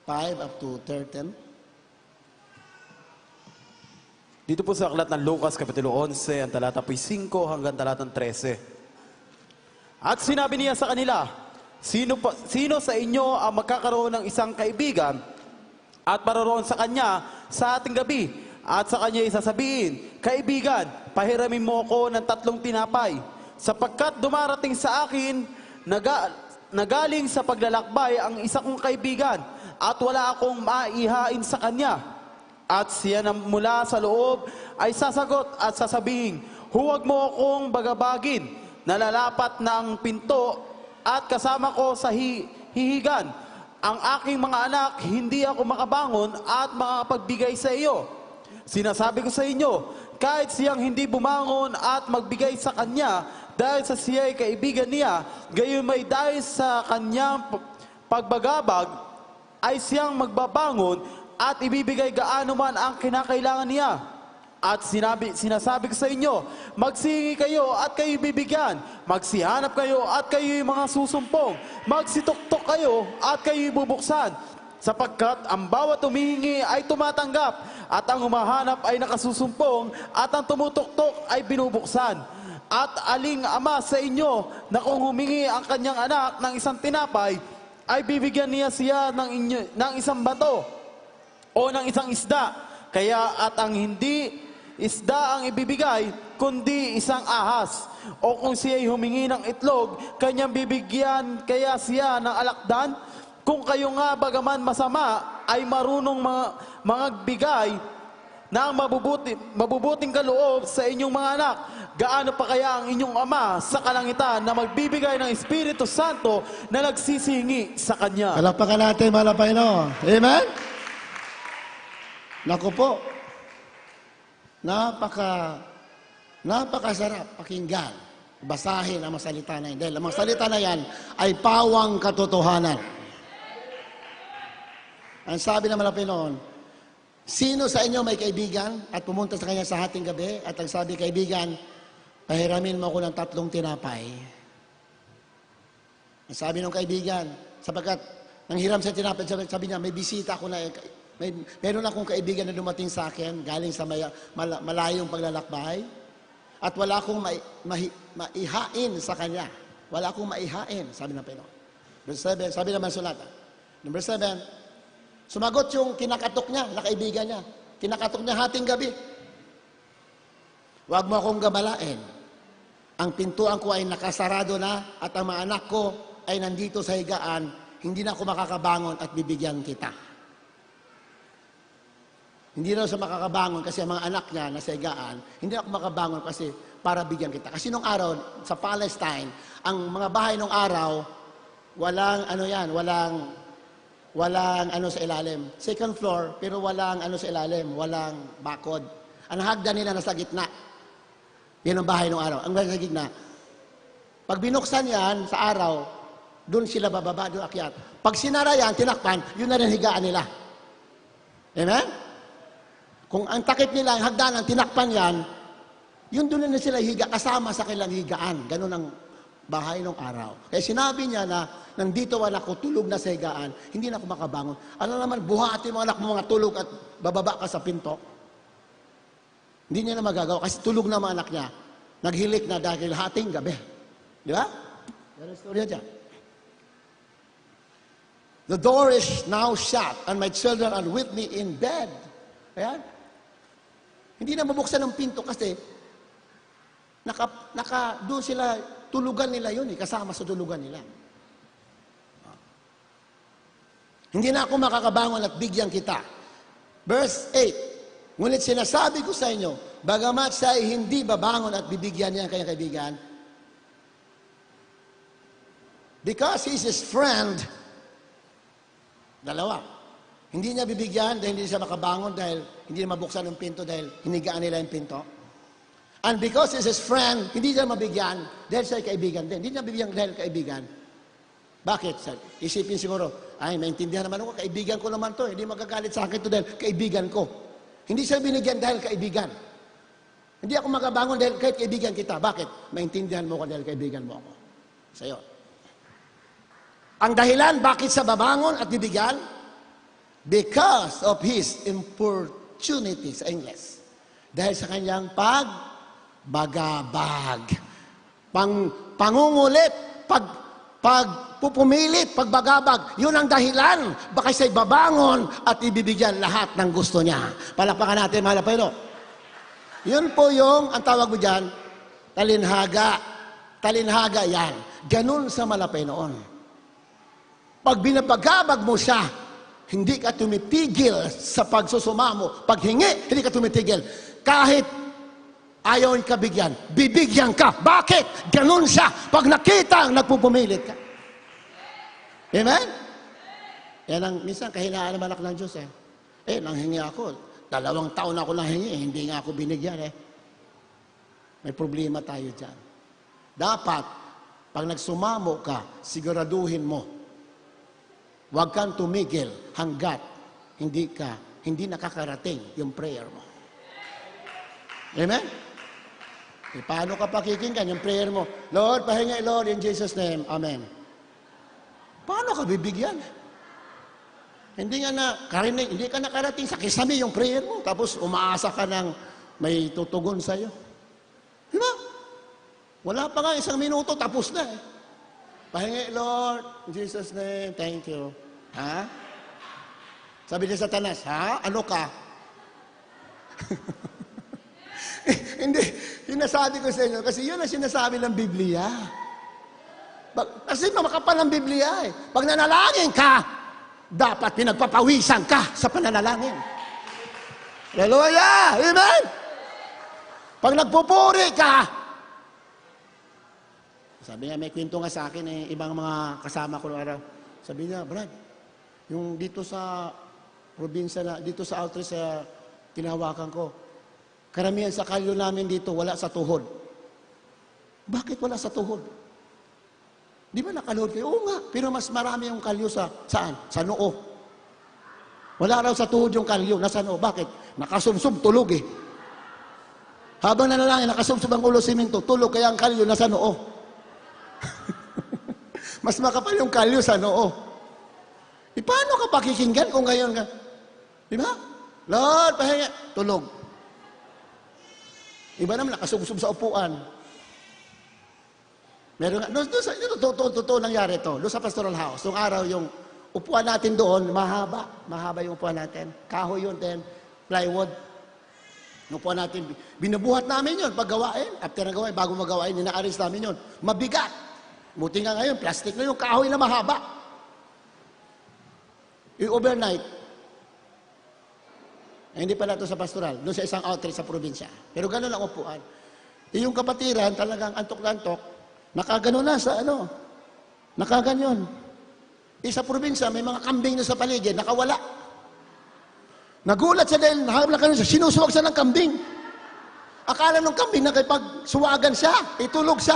5 up to 13. Dito po sa aklat ng Lucas, Kapitulo 11, ang talata po'y 5 hanggang talatang 13. At sinabi niya sa kanila, sino sa inyo ang magkakaroon ng isang kaibigan at paroroon sa kanya sa ating gabi? At sa kanya isasabihin, kaibigan, pahiramin mo ko ng 3 tinapay, sapagkat dumarating sa akin nagaling sa paglalakbay ang isa kong kaibigan at wala akong maihain sa kanya. At siya na mula sa loob ay sasagot at sasabihin, huwag mo akong bagabagin, nalalapat na ang pinto at kasama ko sa hihigan. Ang aking mga anak, hindi ako makabangon at makapagbigay sa iyo. Sinasabi ko sa inyo, kahit siyang hindi bumangon at magbigay sa kanya, dahil sa siya'y kaibigan niya, gayon may dahil sa kanyang pagbagabag, ay siyang magbabangon at ibibigay gaano man ang kinakailangan niya. At sinasabi ko sa inyo, magsingi kayo at kayo bibigyan, magsihanap kayo at kayo mga susumpong, magsituktok kayo at kayo bubuksan. Sapagkat ang bawat humihingi ay tumatanggap, at ang humahanap ay nakasusumpong, at ang tumutuktok ay binubuksan. At aling ama sa inyo na kung humingi ang kanyang anak ng isang tinapay, ay bibigyan niya siya ng isang bato o ng isang isda. Kaya at ang hindi isda ang ibibigay, kundi isang ahas. O kung siya'y humingi ng itlog, kanyang bibigyan kaya siya ng alakdan? Kung kayo nga bagaman masama, ay marunong magbigay ng mabubuting kaloob sa inyong mga anak, gaano pa kaya ang inyong Ama sa kalangitan na magbibigay ng Espiritu Santo na nagsisingi sa Kanya? Palakpakan natin mahal na Panginoon. Amen? Naku po, napakasarap pakinggan, basahin ang mga salita na yan. Dahil ang mga salita na yan ay pawang katotohanan. Ang sabi naman ng Panginoon, sino sa inyo may kaibigan at pumunta sa kanya sa hating gabi at ang sabi, kaibigan, pahiramin mo ako ng 3 tinapay. Ang sabi ng kaibigan, sapagkat nanghiram sa tinapay, sabi niya, may bisita ako na, meron akong kaibigan na dumating sa akin, galing sa malayong paglalakbay, at wala akong maihain sa kanya. Wala akong maihain, sabi ng Panginoon. Verse 7, sabi naman sulatan. Number 7, sumagot yung kinakatok niya, na kaibigan niya. Kinakatok niya hating gabi. Huwag mo akong gabalain. Ang pintuan ko ay nakasarado na at ang mga anak ko ay nandito sa higaan. Hindi na ako makakabangon at bibigyan kita. Hindi na siya makakabangon kasi ang mga anak niya nasa higaan. Hindi na ako makabangon kasi para bigyan kita. Kasi nung araw, sa Palestine, ang mga bahay nung araw, walang sa ilalim. Second floor, pero walang sa ilalim, walang bakod. Ang hagdan nila nasa gitna. Yan ang bahay ng araw. Ang nasa gitna. Pag binuksan yan sa araw, doon sila bababa, doon akyat. Pag sinara yan, tinakpan, yun na rin higaan nila. Amen? Kung ang takip nila, ang hagdanan, tinakpan yan, yun doon na sila higa, kasama sa kanilang higaan. Ganun ang bahay nung araw. Kaya sinabi niya na, nandito anak ko, tulog na sa higaan, hindi na ako makabangon. Ano naman, buhati mo anak mo mga tulog at bababa ka sa pinto. Hindi niya na magagawa kasi tulog na mga anak niya. Naghilik na dahil hating gabi. Di ba? Yan ang storya dyan. The door is now shut and my children are with me in bed. Ayan. Hindi na mabuksan ang pinto kasi doon sila, tulugan nila yun, kasama sa tulugan nila. Hindi na ako makakabangon at bigyan kita. Verse 8, ngunit sinasabi ko sa inyo, bagamat siya ay hindi babangon at bibigyan niya ang kanyang kaibigan, because he is his friend, dalawa, hindi niya bibigyan dahil hindi siya makabangon, dahil hindi niya mabuksan ang pinto, dahil hinigaan nila yung pinto. And because he is his friend, hindi niya mabigyan dahil siya ay kaibigan din. Hindi niya bibigyan dahil kaibigan. Bakit? Isipin siguro, ay, maintindihan naman ako, kaibigan ko naman to, hindi magagalit sa akin to dahil kaibigan ko. Hindi siya binigyan dahil kaibigan. Hindi ako makabangon dahil kahit kaibigan kita. Bakit? Maintindihan mo ko dahil kaibigan mo ako. Sa'yo. Ang dahilan, bakit sa babangon at bibigyan? Because of his importunity sa English. Dahil sa kanyang pagbagabag. Pangungulit, pagpupumilit, pagbagabag. Yun ang dahilan. Baka siya'y babangon at ibibigyan lahat ng gusto niya. Palakpakan natin, mahal na Panginoon. Yun po yung, ang tawag mo dyan, talinhaga. Talinhaga yan. Ganun sa malapay noon. Pag binabagabag mo siya, hindi ka tumitigil sa pagsusumamo. Pag hingi, hindi ka tumitigil. Kahit ayaw ka bigyan, bibigyan ka. Bakit? Ganun siya. Pag nakita ang nagpupumilit ka. Amen? Yan ang, minsan kahinaan naman ako ng Diyos eh. Nanghingi ako. 2 taon ako nanghingi, hindi nga ako binigyan eh. May problema tayo dyan. Dapat, pag nagsumamo ka, siguraduhin mo, huwag kang tumigil hanggat hindi nakakarating yung prayer mo. Amen? Paano ka pakikinggan yung prayer mo? Lord, pahingi Lord in Jesus' name. Amen. Paano ka bibigyan? Hindi ka nakarating sa kisame yung prayer mo. Tapos umaasa ka ng may tutugon sa'yo. Di ba? Wala pa nga 1 minuto, tapos na eh. Pahingi, Lord, in Jesus' name, thank you. Ha? Sabi niya Satanas, ha? Ano ka? Hindi, sinasabi ko sa inyo, kasi yun ang sinasabi ng Biblia. Kasi makapal ang Biblia eh. Pag nanalangin ka, dapat pinagpapawisan ka sa pananalangin. Hallelujah! Amen! Pag nagpupuri ka, sabi niya, may kwento nga sa akin eh, ibang mga kasama ko noong araw. Sabi niya, Brad, yung dito sa probinsya dito sa outreach sa tinahawakan ko, karamihan sa kalyo namin dito, wala sa tuhod. Bakit wala sa tuhod? Di ba nakaluhod kayo? Oo nga, pero mas marami yung kalyo saan? Sa noo. Wala raw sa tuhod yung kalyo, nasa noo. Bakit? Nakasubsob, tulog eh. Habang nanalangin, nakasubsob ang ulo simento, tulog, kaya ang kalyo nasa noo. Mas makapal yung kalyo sa noo. Paano ka pakikinggan kung ngayon ka? Di ba? Lord, pahinga. Tulog. Iba naman, nakasubsob sa upuan. Meron nga, totoo nangyari ito. Doon sa pastoral house, nung araw yung upuan natin doon, mahaba. Mahaba yung upuan natin. Kahoy yun, plywood. Yung upuan natin, binubuhat namin yun paggawain. After na gawain, bago magawain, inaaris namin yun. Mabigat. Buti nga ngayon, plastic na yung kahoy na mahaba. Yung overnight, hindi pala ito sa pastoral, doon sa isang outreach sa probinsya. Pero gano'n ang upuan. Yung kapatiran, talagang antok na antok, nakagano na sa nakaganyon. Sa probinsya, may mga kambing na sa paligid, nakawala. Nagulat siya dahil nahabla ka siya, sinusuwag siya ng kambing. Akala ng kambing na kapag suwagan siya, itulog siya.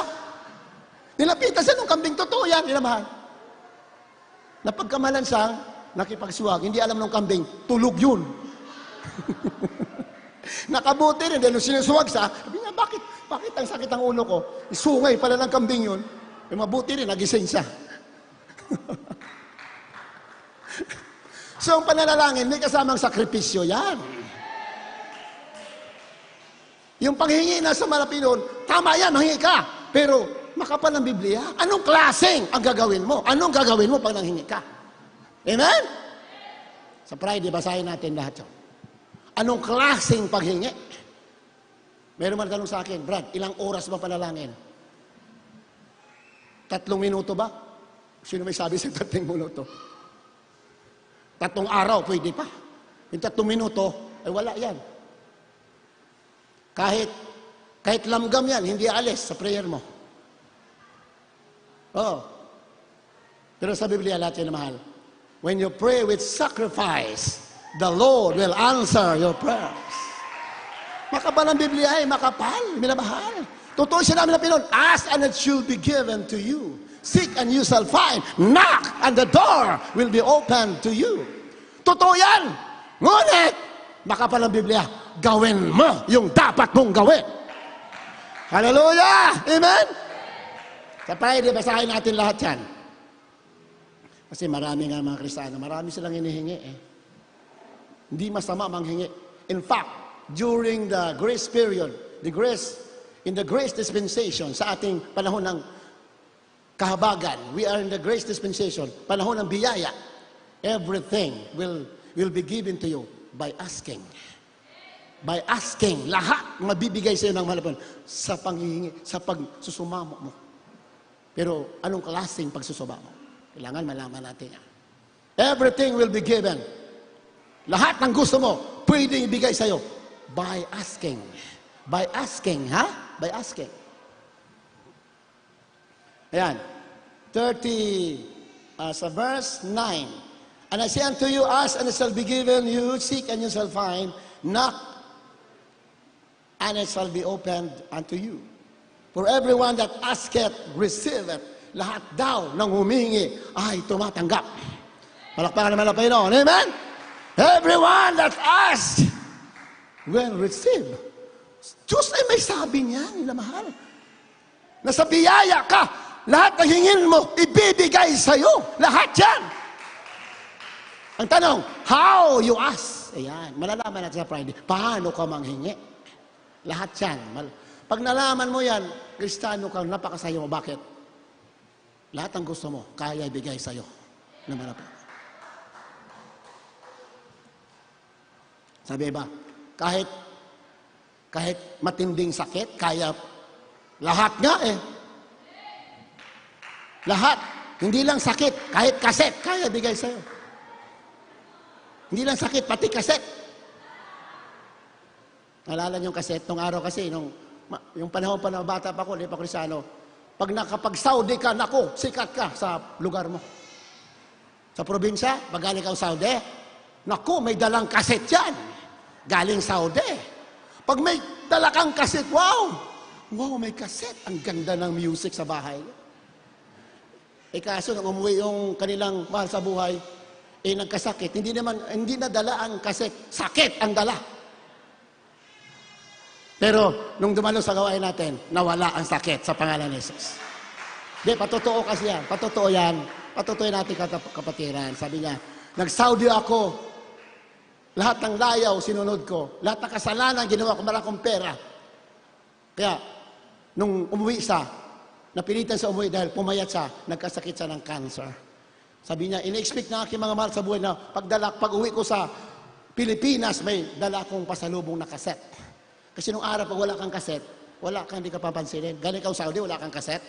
Nilapitan siya ng kambing, totoo yan, nilamahal. Napagkamalan siya, nakipagsuwag, hindi alam ng kambing, tulog yun. Nakabuti rin, dahil sinusuwag siya, sabi niya, bakit ang sakit ang ulo ko? Sungay pala ng kambing yun. mabuti rin, nagising siya. So, ang pananalangin, may kasamang sakripisyo yan. Yung panghingi na sa malapinon, tama yan, manghingi ka. Pero, makapal ang Biblia. Anong klaseng ang gagawin mo? Anong gagawin mo pag nanghingi ka? Amen? Sa Friday, basahin natin lahat yun. Anong klaseng paghingi? Meron man tanong sa akin, Brad, ilang oras ba panalangin? 3 minuto ba? Sino may sabi sa 3 minuto? 3 araw, pwede pa. Yung 3 minuto, ay wala yan. Kahit lamgam yan, hindi alis sa prayer mo. Oo. Pero sa Biblia, lahat yan na mahal. When you pray with sacrifice, the Lord will answer your prayers. Makapal ang Biblia ay makapal, minamahal. Totoo siya namin na pinon, ask and it shall be given to you. Seek and you shall find. Knock and the door will be opened to you. Totoo yan. Ngunit, makapal ang Biblia, gawin mo yung dapat mong gawin. Hallelujah! Amen? Sa Friday, basahin natin lahat yan. Kasi marami nga mga Kristiyano, marami silang hinihingi eh. Hindi masama manghingi. In fact, during the grace period, in the grace dispensation, sa ating panahon ng kahabagan, we are in the grace dispensation, panahon ng biyaya, everything will be given to you by asking. By asking, lahat mabibigay sa iyo ng malapon sa panghihingi, sa pagsusumamo mo. Pero anong klaseng pagsusumamo? Kailangan malaman natin yan. Everything will be given. Lahat ng gusto mo, pwedeng ibigay sa iyo by asking. By asking, ha? By asking. Ayan. 30, sa verse 9. And I say unto you, ask and it shall be given you, seek and you shall find, knock and it shall be opened unto you. For everyone that asketh, receiveth. Lahat daw ng humingi ay tumatanggap. Palakpakan naman ang Panginoon. Amen? Everyone that asks will receive. Diyos ay may sabi niya, nila mahal. Nasa biyaya ka, lahat ng hingin mo, ibibigay sa'yo. Lahat yan. Ang tanong, how you ask? Ayan, malalaman natin sa Friday. Paano ka manghingi? Lahat yan. Pag nalaman mo yan, Kristiyano ka, napakasayo mo. Bakit? Lahat ng gusto mo, kaya ibigay sa'yo. Naman na po. Sabi ba, kahit matinding sakit, kaya lahat nga eh. Lahat. Hindi lang sakit, kahit kaset, kaya bigay sa'yo. Hindi lang sakit, pati kaset. Naalala niyo yung kaset, nung araw kasi, yung panahon pa na bata pa ako, hindi pa Kristiyano, pag nakapag-Saudi ka, naku, sikat ka sa lugar mo. Sa probinsya, pag galing ka sa Saudi, naku, may dalang kaset yan. Galing Saudi. Pag may dala kang kaset, wow, may kaset. Ang ganda ng music sa bahay. Kaso, nung umuwi yung kanilang mahal sa buhay, nagkasakit. Hindi na dala ang kaset. Sakit ang dala. Pero, nung dumalo sa gawain natin, nawala ang sakit sa pangalan ni Jesus. Di, patotoo kasi yan. Patotoo yan. Patotoo yan natin kapatiran. Sabi niya, nag-Saudi ako. Lahat ng layaw, sinunod ko. Lahat ng kasalanan, ginawa ko, marakong pera. Kaya, nung umuwi siya, napilitan sa umuwi dahil pumayat siya, nagkasakit siya ng cancer. Sabi niya, in-expect na aking mga mahal sa buhay na pag-uwi ko sa Pilipinas, may dala akong pasalubong na kaset. Kasi nung araw, pag wala kang kaset, hindi ka papansinin. Galing ka sa Saudi, wala kang kaset.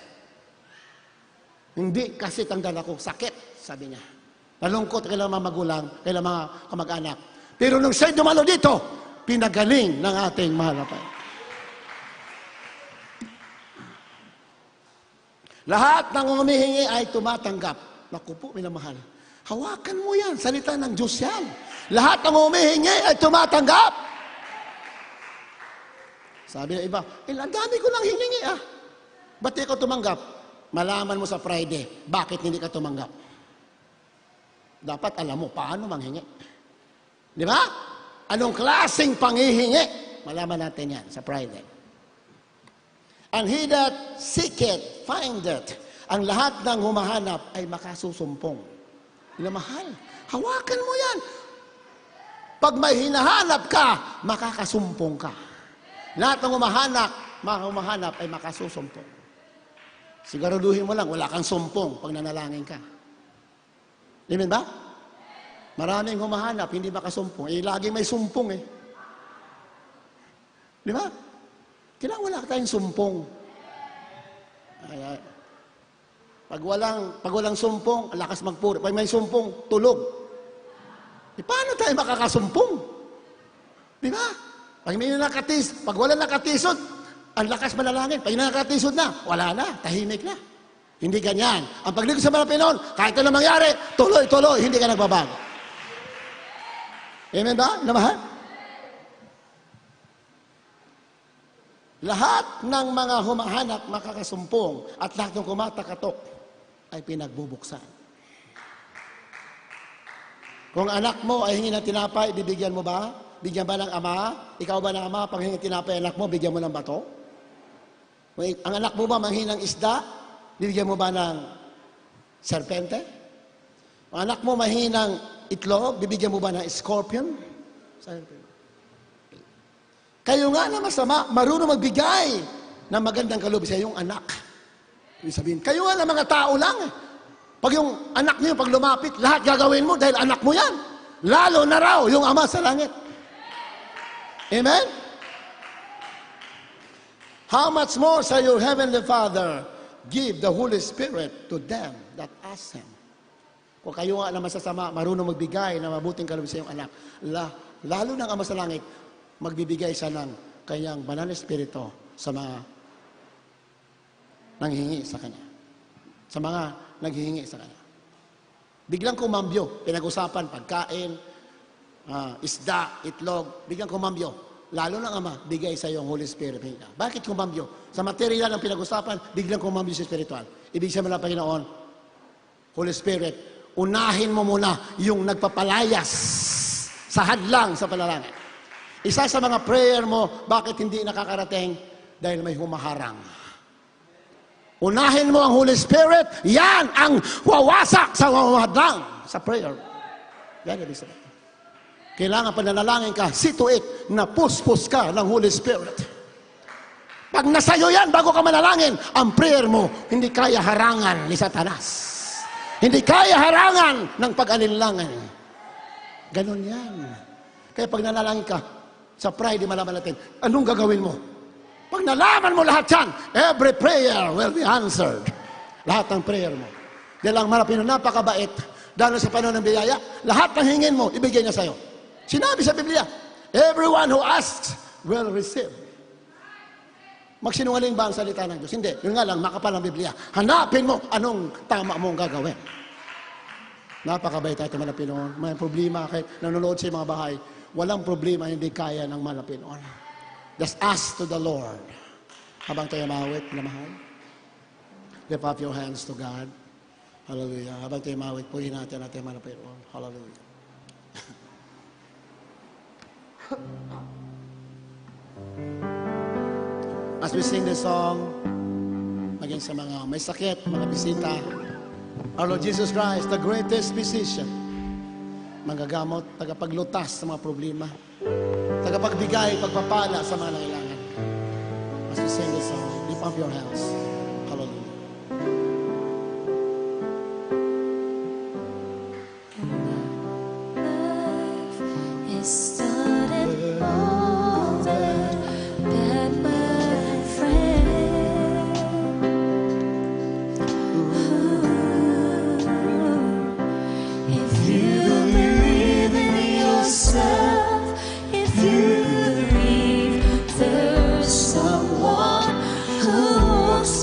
Hindi kaset ang dala ko, sakit, sabi niya. Nalungkot kailang mga magulang, kailang mga kamag-anak. Pero nung siya'y dumalo dito, pinagaling ng ating mahal na Panginoon. Lahat ng humihingi ay tumatanggap. Naku po, minamahal. Hawakan mo yan, salita ng Diyos yan. Lahat ng humihingi ay tumatanggap. Sabi ng iba, ang dami ko lang hiningi ah. Ba't di ka tumanggap? Malaman mo sa Friday, bakit hindi ka tumanggap? Dapat alam mo, paano manghingi? Di ba? Anong klaseng panghihingi? Malaman natin yan sa Friday. And he that seeketh, findeth. ang lahat ng humahanap ay makasusumpong. Minamahal, hawakan mo yan. Pag may hinahanap ka, makakasumpong ka. Lahat ng humahanap ay makasusumpong. Siguraduhin mo lang, wala kang sumpong pag nanalangin ka. Amen ba? Maraming humahanap, hindi makasumpong. Lagi may sumpong eh. Di ba? Kailangan wala tayong sumpong. Pag walang sumpong, lakas magpuri. Pag may sumpong, tulog. Paano tayo makakasumpong? Di ba? Pag may pag wala nakatisod, ang lakas manalangin. Pag nakatisod na, wala na, tahimik na. Hindi ganyan. Ang paglikod sa mga Pinoon, kahit ano mangyari, tuloy-tuloy, hindi ka nagbabago. Amen ba? Namahal? Lahat ng mga humahanap makakasumpong at lahat ng kumatakatok ay pinagbubuksan. Kung anak mo ay hingi ng tinapay, bibigyan mo ba? Bigyan ba ng ama? Ikaw ba ng ama, pag hingi ng tinapay anak mo, bigyan mo ng bato? Kung ang anak mo ba manghingi ng isda, bibigyan mo ba ng serpente? Kung anak mo manghingi ng itlog, bibigyan mo ba ng scorpion? Kayo nga na masama, marunong magbigay ng magandang kaloob sa iyong anak. Ibig sabihin, kayo nga na mga tao lang. Pag yung anak niyo, pag lumapit, lahat gagawin mo dahil anak mo yan. Lalo na raw yung Ama sa langit. Amen? How much more shall your heavenly Father give the Holy Spirit to them that ask Him? Kung kayo nga na masasama, marunong magbigay ng mabuting kaloob sa iyong anak, lalo ng Ama sa langit, magbibigay siya ng kanyang banal na espiritu sa mga nanghihingi sa kanya. Sa mga naghihingi sa kanya. Biglang kumambyo, pinag-usapan, pagkain, isda, itlog, biglang kumambyo. Lalo ng Ama, bigay sa iyo ang Holy Spirit. Bakit kumambyo? Sa material ng pinag-usapan, biglang kumambyo sa spiritual. Ibig sabihin ng Panginoon, Holy Spirit, unahin mo muna yung nagpapalayas sa hadlang sa panalangin. Isa sa mga prayer mo, bakit hindi nakakarating? Dahil may humaharang. Unahin mo ang Holy Spirit, yan ang wawasak sa hadlang sa prayer. Yan ibig sabihin. Kailangan pananalangin ka, see to it na puspos ka ng Holy Spirit. Pag nasayo yan, bago ka manalangin, ang prayer mo, hindi kaya harangan ni Satanas. Hindi kaya harangan ng pag-alinlangan. Ganon yan. Kaya pag nanalangin ka, sa Friday malaman natin, anong gagawin mo? Pag nalaman mo lahat yan, every prayer will be answered. Lahat ng prayer mo. Dahil ang marapin na napakabait, dahil sa panahon ng biyaya, lahat ng hingin mo, ibigay niya sa'yo. Sinabi sa Biblia, everyone who asks will receive. Magsinungaling ba ang salita ng Diyos? Hindi. Yun nga lang, makapal ang Biblia. Hanapin mo anong tama mong gagawin. Napakabait tayo mga Pinoon. May problema kahit nanonood sa mga bahay. Walang problema, hindi kaya ng mga Pinoon. Just ask to the Lord. Habang tayo mawit na mahal. Lift up your hands to God. Hallelujah. Habang tayo mawit, puhin natin mga Pinoon. Hallelujah. As we sing this song, maging sa mga may sakit, mga bisita, our Lord Jesus Christ, the greatest physician, manggagamot, tagapaglutas sa mga problema, tagapagbigay, pagpapala sa mga nangailangan. As we sing this song, lift up your hands. Hallelujah. Started older than my friend. If you believe in yourself, if you believe there's someone who walks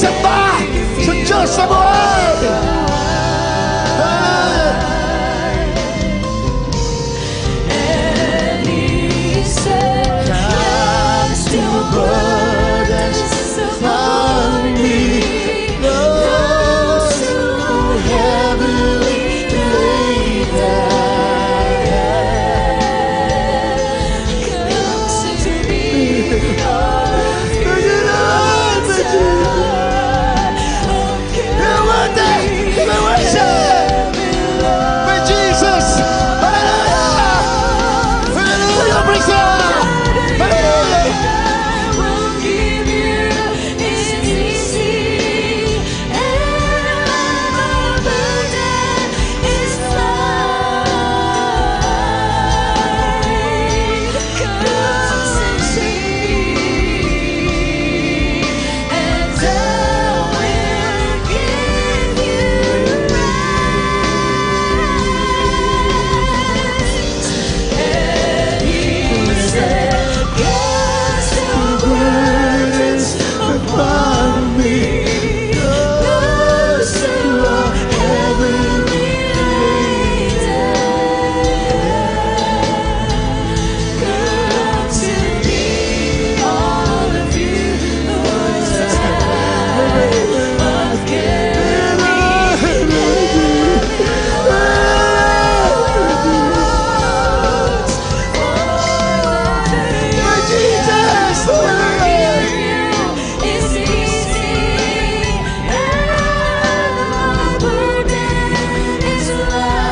magsamba sa Diyos sa buhay. And He said, "Cast your burdens upon me, those who are heavily laden. Come to me, all of you who are tired, You're worthy. We worship. For Jesus. Hallelujah. Hallelujah. Praise the Lord. Hallelujah. I will give you is easy, and my burden is light. Come to me, and I will give you rest. And He said, "Cast your burdens upon me, those who are heavily laden. Come to me, all of you who are tired of carrying heavy loads. For Jesus. Hallelujah. It's easy, and my burden is light.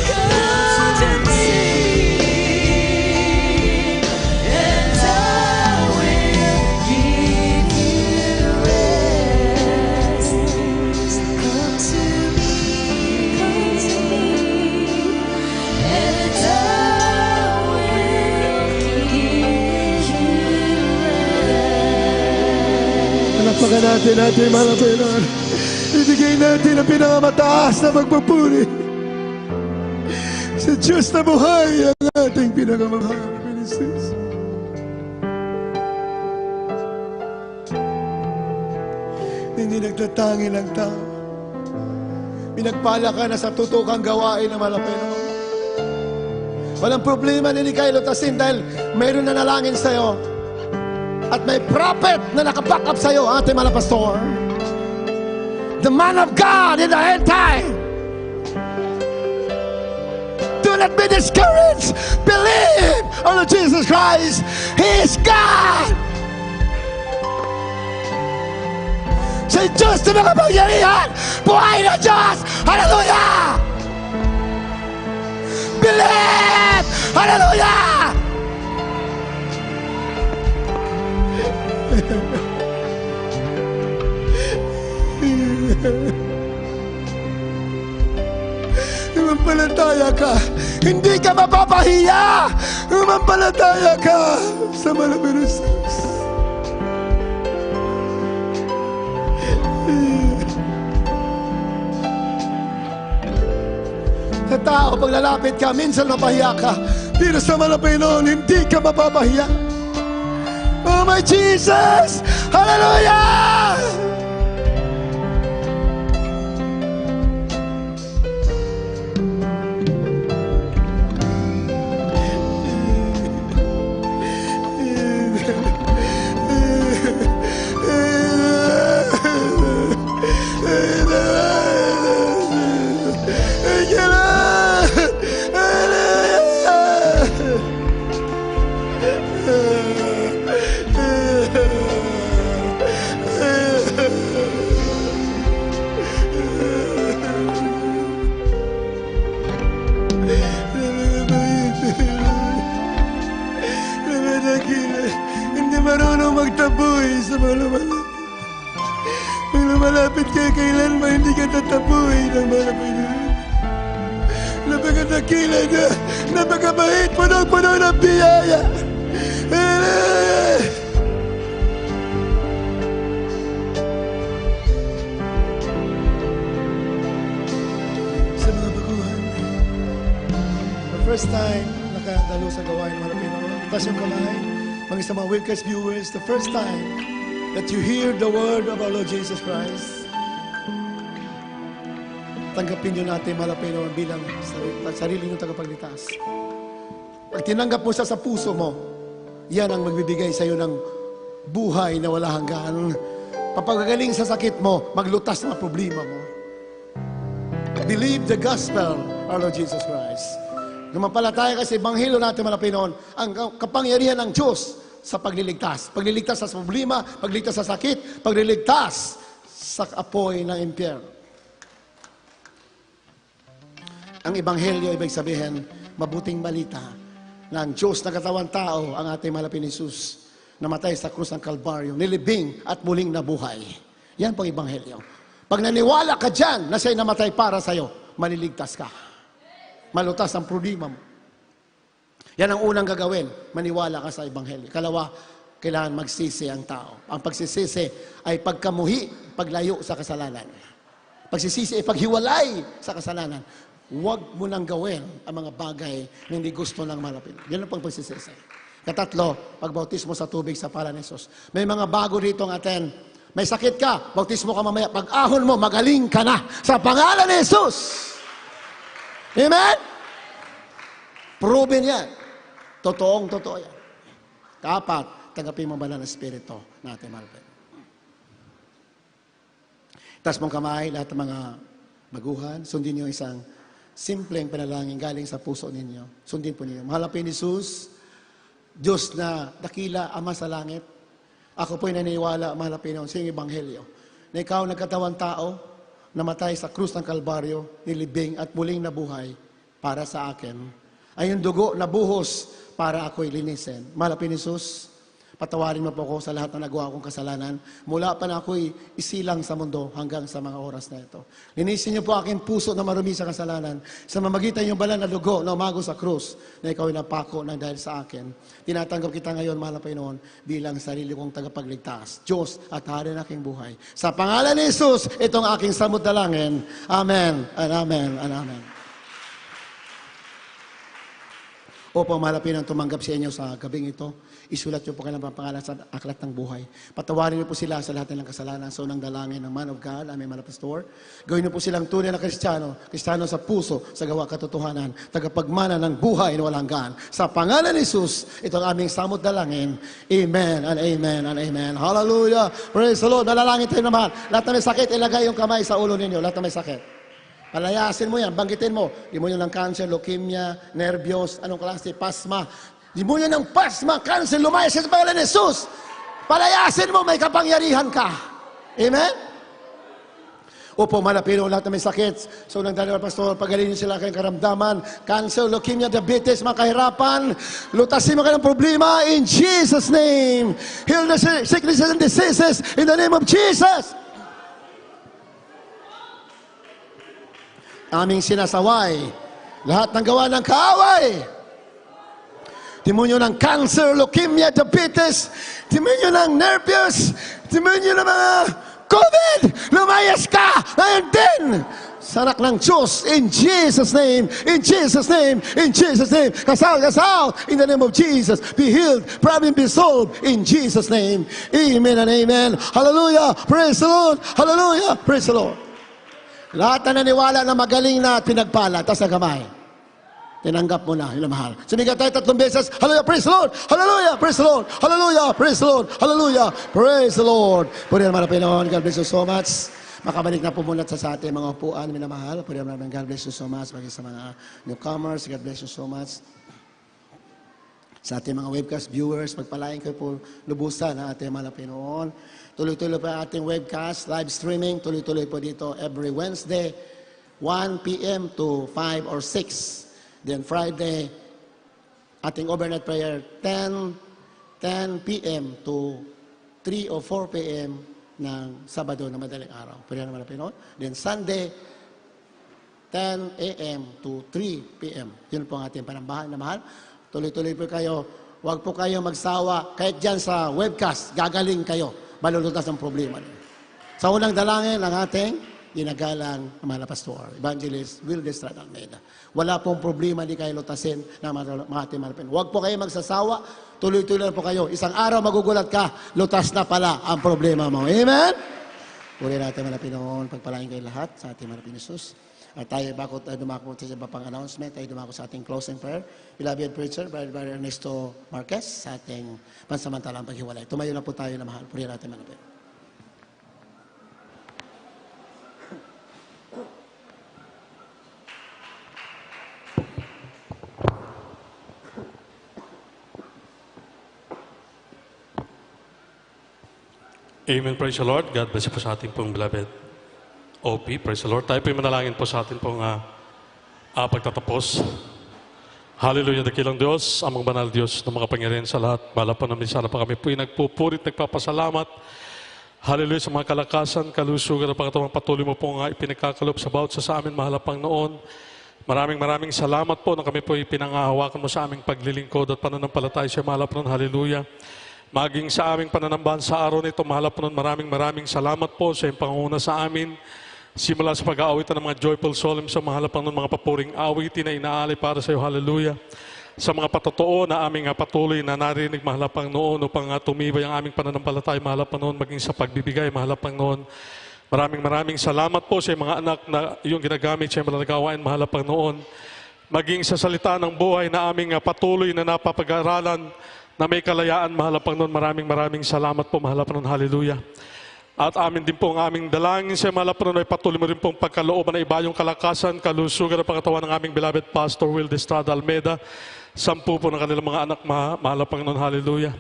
Come to me, and I will give you rest. Come to me, and I will give you rest. Palakpakan natin ating mahal na Panginoon. Ibigay natin ang pinakamataas na pagpupuri sa Diyos na buhay, ang ating pinakamahal na Pilisis. Hindi nagtatangi ng tao. Pinagpala ka na sa tutukang gawain ng mahal na Panginoon. Walang problema ni Kyle Tasin dahil mayroon na nalangin sa'yo. At may prophet na nakaback up sa'yo, ating mga pastor. The man of God in the end time. Do not be discouraged. Believe on Jesus Christ. He is God. Sa Diyos na mga pangyarihan, buhay na Diyos. Hallelujah! Believe! Hallelujah! Umampalataya ka, hindi ka mapapahiya. Umampalataya ka sa malaking Diyos. Sa tao, pag lalapit ka, minsan mapahiya ka. Pero sa malaking Panginoon, hindi ka mapapahiya. Oh my Jesus! Hallelujah! Hindi marunong magtaboy sa mga lumalapit. Pag lumalapit ka kailanman, hindi ka tataboy ng mga Panginoon. Napakadakila niya, napakabait, puno-puno ng biyaya. Sa mga baguhan, the first time nakadalo sa gawain ng mga Panginoon, taas yung kamay. mga sa mga webcast viewers, the first time that you hear the word of our Lord Jesus Christ, tanggapin nyo natin malapino bilang sarili nyo tagapagligtas. Pag tinanggap mo siya sa puso mo, yan ang magbibigay sa iyo ng buhay na wala hanggan. Papagagaling sa sakit mo, maglutas ng mga problema mo. Believe the gospel, our Lord Jesus Christ. Lumampalataya ka sa Ebanghelyo natin malapinoon, ang kapangyarihan ng Diyos sa pagliligtas. Pagliligtas sa problema, pagliligtas sa sakit, pagliligtas sa apoy ng impyerno. Ang Ebanghelyo, ibig sabihin, mabuting balita na ang Diyos na katawan tao, ang ating malapit ni Jesus, namatay sa krus ng Kalbaryo, nilibing at muling nabuhay. Yan pong Ebanghelyo. Pag naniwala ka dyan na siya'y namatay para sa'yo, maliligtas ka. Malutas ang problema mo. Yan ang unang gagawin, maniwala ka sa Ebanghelyo. Kalawa, kailangan magsisi ang tao. Ang pagsisisi ay pagkamuhi, paglayo sa kasalanan. Pagsisisi ay paghiwalay sa kasalanan. Huwag mo nang gawin ang mga bagay na hindi gusto ng malapit. Yan ang pagsisisi. Katatlo, pagbautismo sa tubig sa pangalan ni Jesus. May mga bago rito ang atin. May sakit ka, bautismo ka mamaya. Pag ahon mo, magaling ka na sa pangalan ni Jesus. Amen? Proven yan. Totoo yan. Kaapat, tanggapin mo banal na Espiritu natin malapit. Taas mong kamay, lahat ng mga baguhan, sundin niyo isang simpleng panalangin galing sa puso ninyo. Sundin po ninyo. Mahalapin ni Jesus, Diyos na dakila, Ama sa langit. Ako po'y naniniwala, mahalapin sa iyong Ebanghelyo, na ikaw nagkatawang tao, namatay sa krus ng Kalbaryo, nilibing at muling nabuhay para sa akin. Ay yung dugo na buhos para ako'y linisin. Mahalapin ni Jesus, patawarin mo po ako sa lahat na nagawa kong kasalanan. Mula pa na ako'y isilang sa mundo hanggang sa mga oras na ito. Linisin niyo po aking puso na marumi sa kasalanan. Sa mamagitan yung banal na dugo na umago sa krus na ikaw'y napako ng dahil sa akin. Tinatanggap kita ngayon, mahal na Panginoon, bilang sarili kong tagapagligtas. Diyos at Hari ng aking buhay. Sa pangalan ni Jesus, itong aking samot dalangin. Amen, and amen, and amen. Opo, malapit ang tumanggap sa inyo sa gabing ito. Isulat niyo po kanilang pangalan sa aklat ng buhay. Patawarin niyo po sila sa lahat ng kasalanan. So, nang dalangin ng man of God, aming mga pastor. Gawin niyo po silang tunay na Kristiyano. Kristiyano sa puso, sa gawa katotohanan. Tagapagmana ng buhay na walang hanggan. Sa pangalan ni Jesus, ito ang aming samot dalangin. Amen and amen and amen. Hallelujah. Praise the Lord. Nalalangin tayo naman. Lahat na may sakit, ilagay yung kamay sa ulo ninyo. Lahat na may sakit. Palayasin mo yan, banggitin mo. Demonyo ng cancer, leukemia, nervyos, anong klase, pasma. Demonyo ng pasma, cancer, lumayas sa pangalan ni Jesus. Palayasin mo, may kapangyarihan ka. Amen? Opo, malapit lahat na may sakit. So, nang dalawa, Pastor, pagalinin sila kayong karamdaman. Cancer, leukemia, diabetes, mga kahirapan. Lutasin mo kayo ng problema in Jesus' name. Heal the sicknesses and diseases in the name of Jesus. Aming sinasaway, lahat ng gawa ng kaaway, demonyo ng cancer, leukemia, diabetes, demonyo ng nervous, demonyo ng mga COVID, lumayas ka ngayon din sa anak ng Diyos, in Jesus' name, in Jesus' name, in Jesus' name. Kasal, in the name of Jesus. Be healed, problem be solved, in Jesus' name. Amen and amen. Hallelujah, praise the Lord. Hallelujah, praise the Lord. Lahat na naniwala na magaling na at pinagpala, taas na kamay. Tinanggap mo na, yun ang mahal. Sumigat tayo 3 beses. Hallelujah, praise the Lord. Hallelujah, praise the Lord. Hallelujah, praise the Lord. Hallelujah, praise the Lord. Puri naman na Pinoon. God bless you so much. Makabalik na po muna sa ating mga upuan, minamahal. Puri naman, God bless you so much. Bagi sa mga newcomers, God bless you so much. Sa ating mga webcast viewers, magpalain kayo po lubusan na ating mga Pinoon. Tuloy-tuloy po ating webcast, live streaming. Tuloy-tuloy po dito every Wednesday, 1 p.m. to 5 or 6. Then Friday, ating overnight prayer, 10 p.m. to 3 or 4 p.m. ng Sabado na madaling araw. Pwede naman na Pinoon. Then Sunday, 10 a.m. to 3 p.m. Yun po ang ating panambahan na mahal. Tuloy-tuloy po kayo. Huwag po kayo magsawa. Kahit dyan sa webcast, gagaling kayo. Malulutas ang problema niyo. Sa unang dalangin, ang ating ginagalang ng mga pastor, Evangelist Will Estrada Almeida. Wala pong problema, di kayo lutasin ng mga ating malapin. Huwag po kayo magsasawa, tuloy-tuloy po kayo. Isang araw magugulat ka, lutas na pala ang problema mo. Amen? Puri natin mga Pinoon, pagpalain kayo lahat sa ating mga Pinosus. At tayo, bago tayo dumako sa iba pang announcement, tayo dumako sa ating closing prayer. Beloved preacher, Brother Ernesto Marquez, sa ating pansamantalang paghiwalay. Tumayo na po tayo na mahal. Puri natin mga Pinoon. Amen. Praise the Lord. God bless po sa ating pong beloved OP. Praise the Lord. Tayo po manalangin po sa ating pong pagtatapos. Hallelujah. Dakilang Diyos, amang banal Diyos na mga pangyarihan sa lahat. Bala po namin sana pa kami po nagpupurit, nagpapasalamat. Hallelujah sa mga kalakasan, kalusugan at pagkatawang patuloy mo po nga ipinagkakalob sa bawat sa amin mahalapang noon. Maraming salamat po na kami po ipinangahawakan mo sa aming paglilingkod at pananampalataya sa mahalapang noon. Hallelujah. Maging sa aming pananambahan sa araw nito, mahalap po nun, maraming salamat po sa iyong pangunguna sa amin. Simula sa pag-aawitan ng mga joyful solemn sa mahalap po nun, mga papuring awitin na inaalay para sa iyo. Hallelujah. Sa mga patotoo na aming patuloy na narinig, mahalap ang noon upang tumibay ang aming pananampalataya, mahalap ang noon, maging sa pagbibigay, mahalap ang noon. Maraming salamat po sa mga anak na iyong ginagamit sa mga nagawain, mahalap ang noon. Maging sa salita ng buhay na aming patuloy na napapag-aralan, na may kalayaan, mahalapang nun. Maraming salamat po, mahalapang nun. Hallelujah. At amin din po ang aming dalangin sa mahalapang nun ay patuloy mo rin pong pagkalooban na iba yung kalakasan, kalusugan at pangkatawan ng aming beloved Pastor Will Estrada Almeida. 10 po ng kanilang mga anak, mahalapang nun. Hallelujah.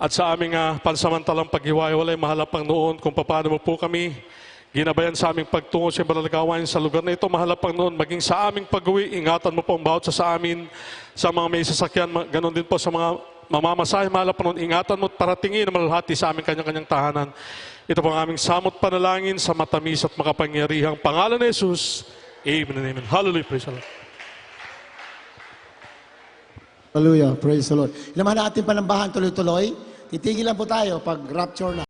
At sa aming pansamantalang paghiwa-hiwalay, mahalapang noon kung paano mo po kami ginabayan sa aming pagtungo sa banal na gawain sa lugar na ito, mahalapang noon. Maging sa aming pag-uwi, ingatan mo po ang bawat sa amin, sa mga may sasakyan, ganon din po sa mga mamamasahe, mahalap pa noon, ingatan mo at paratingin na malalhati sa aming kanyang tahanan. Ito po ang aming samot panalangin sa matamis at makapangyarihang pangalan ni Jesus. Amen and amen. Hallelujah. Praise the Lord. Hallelujah. Praise the Lord. Ilang natin panambahan tuloy-tuloy. Titigil lang po tayo pag rapture na.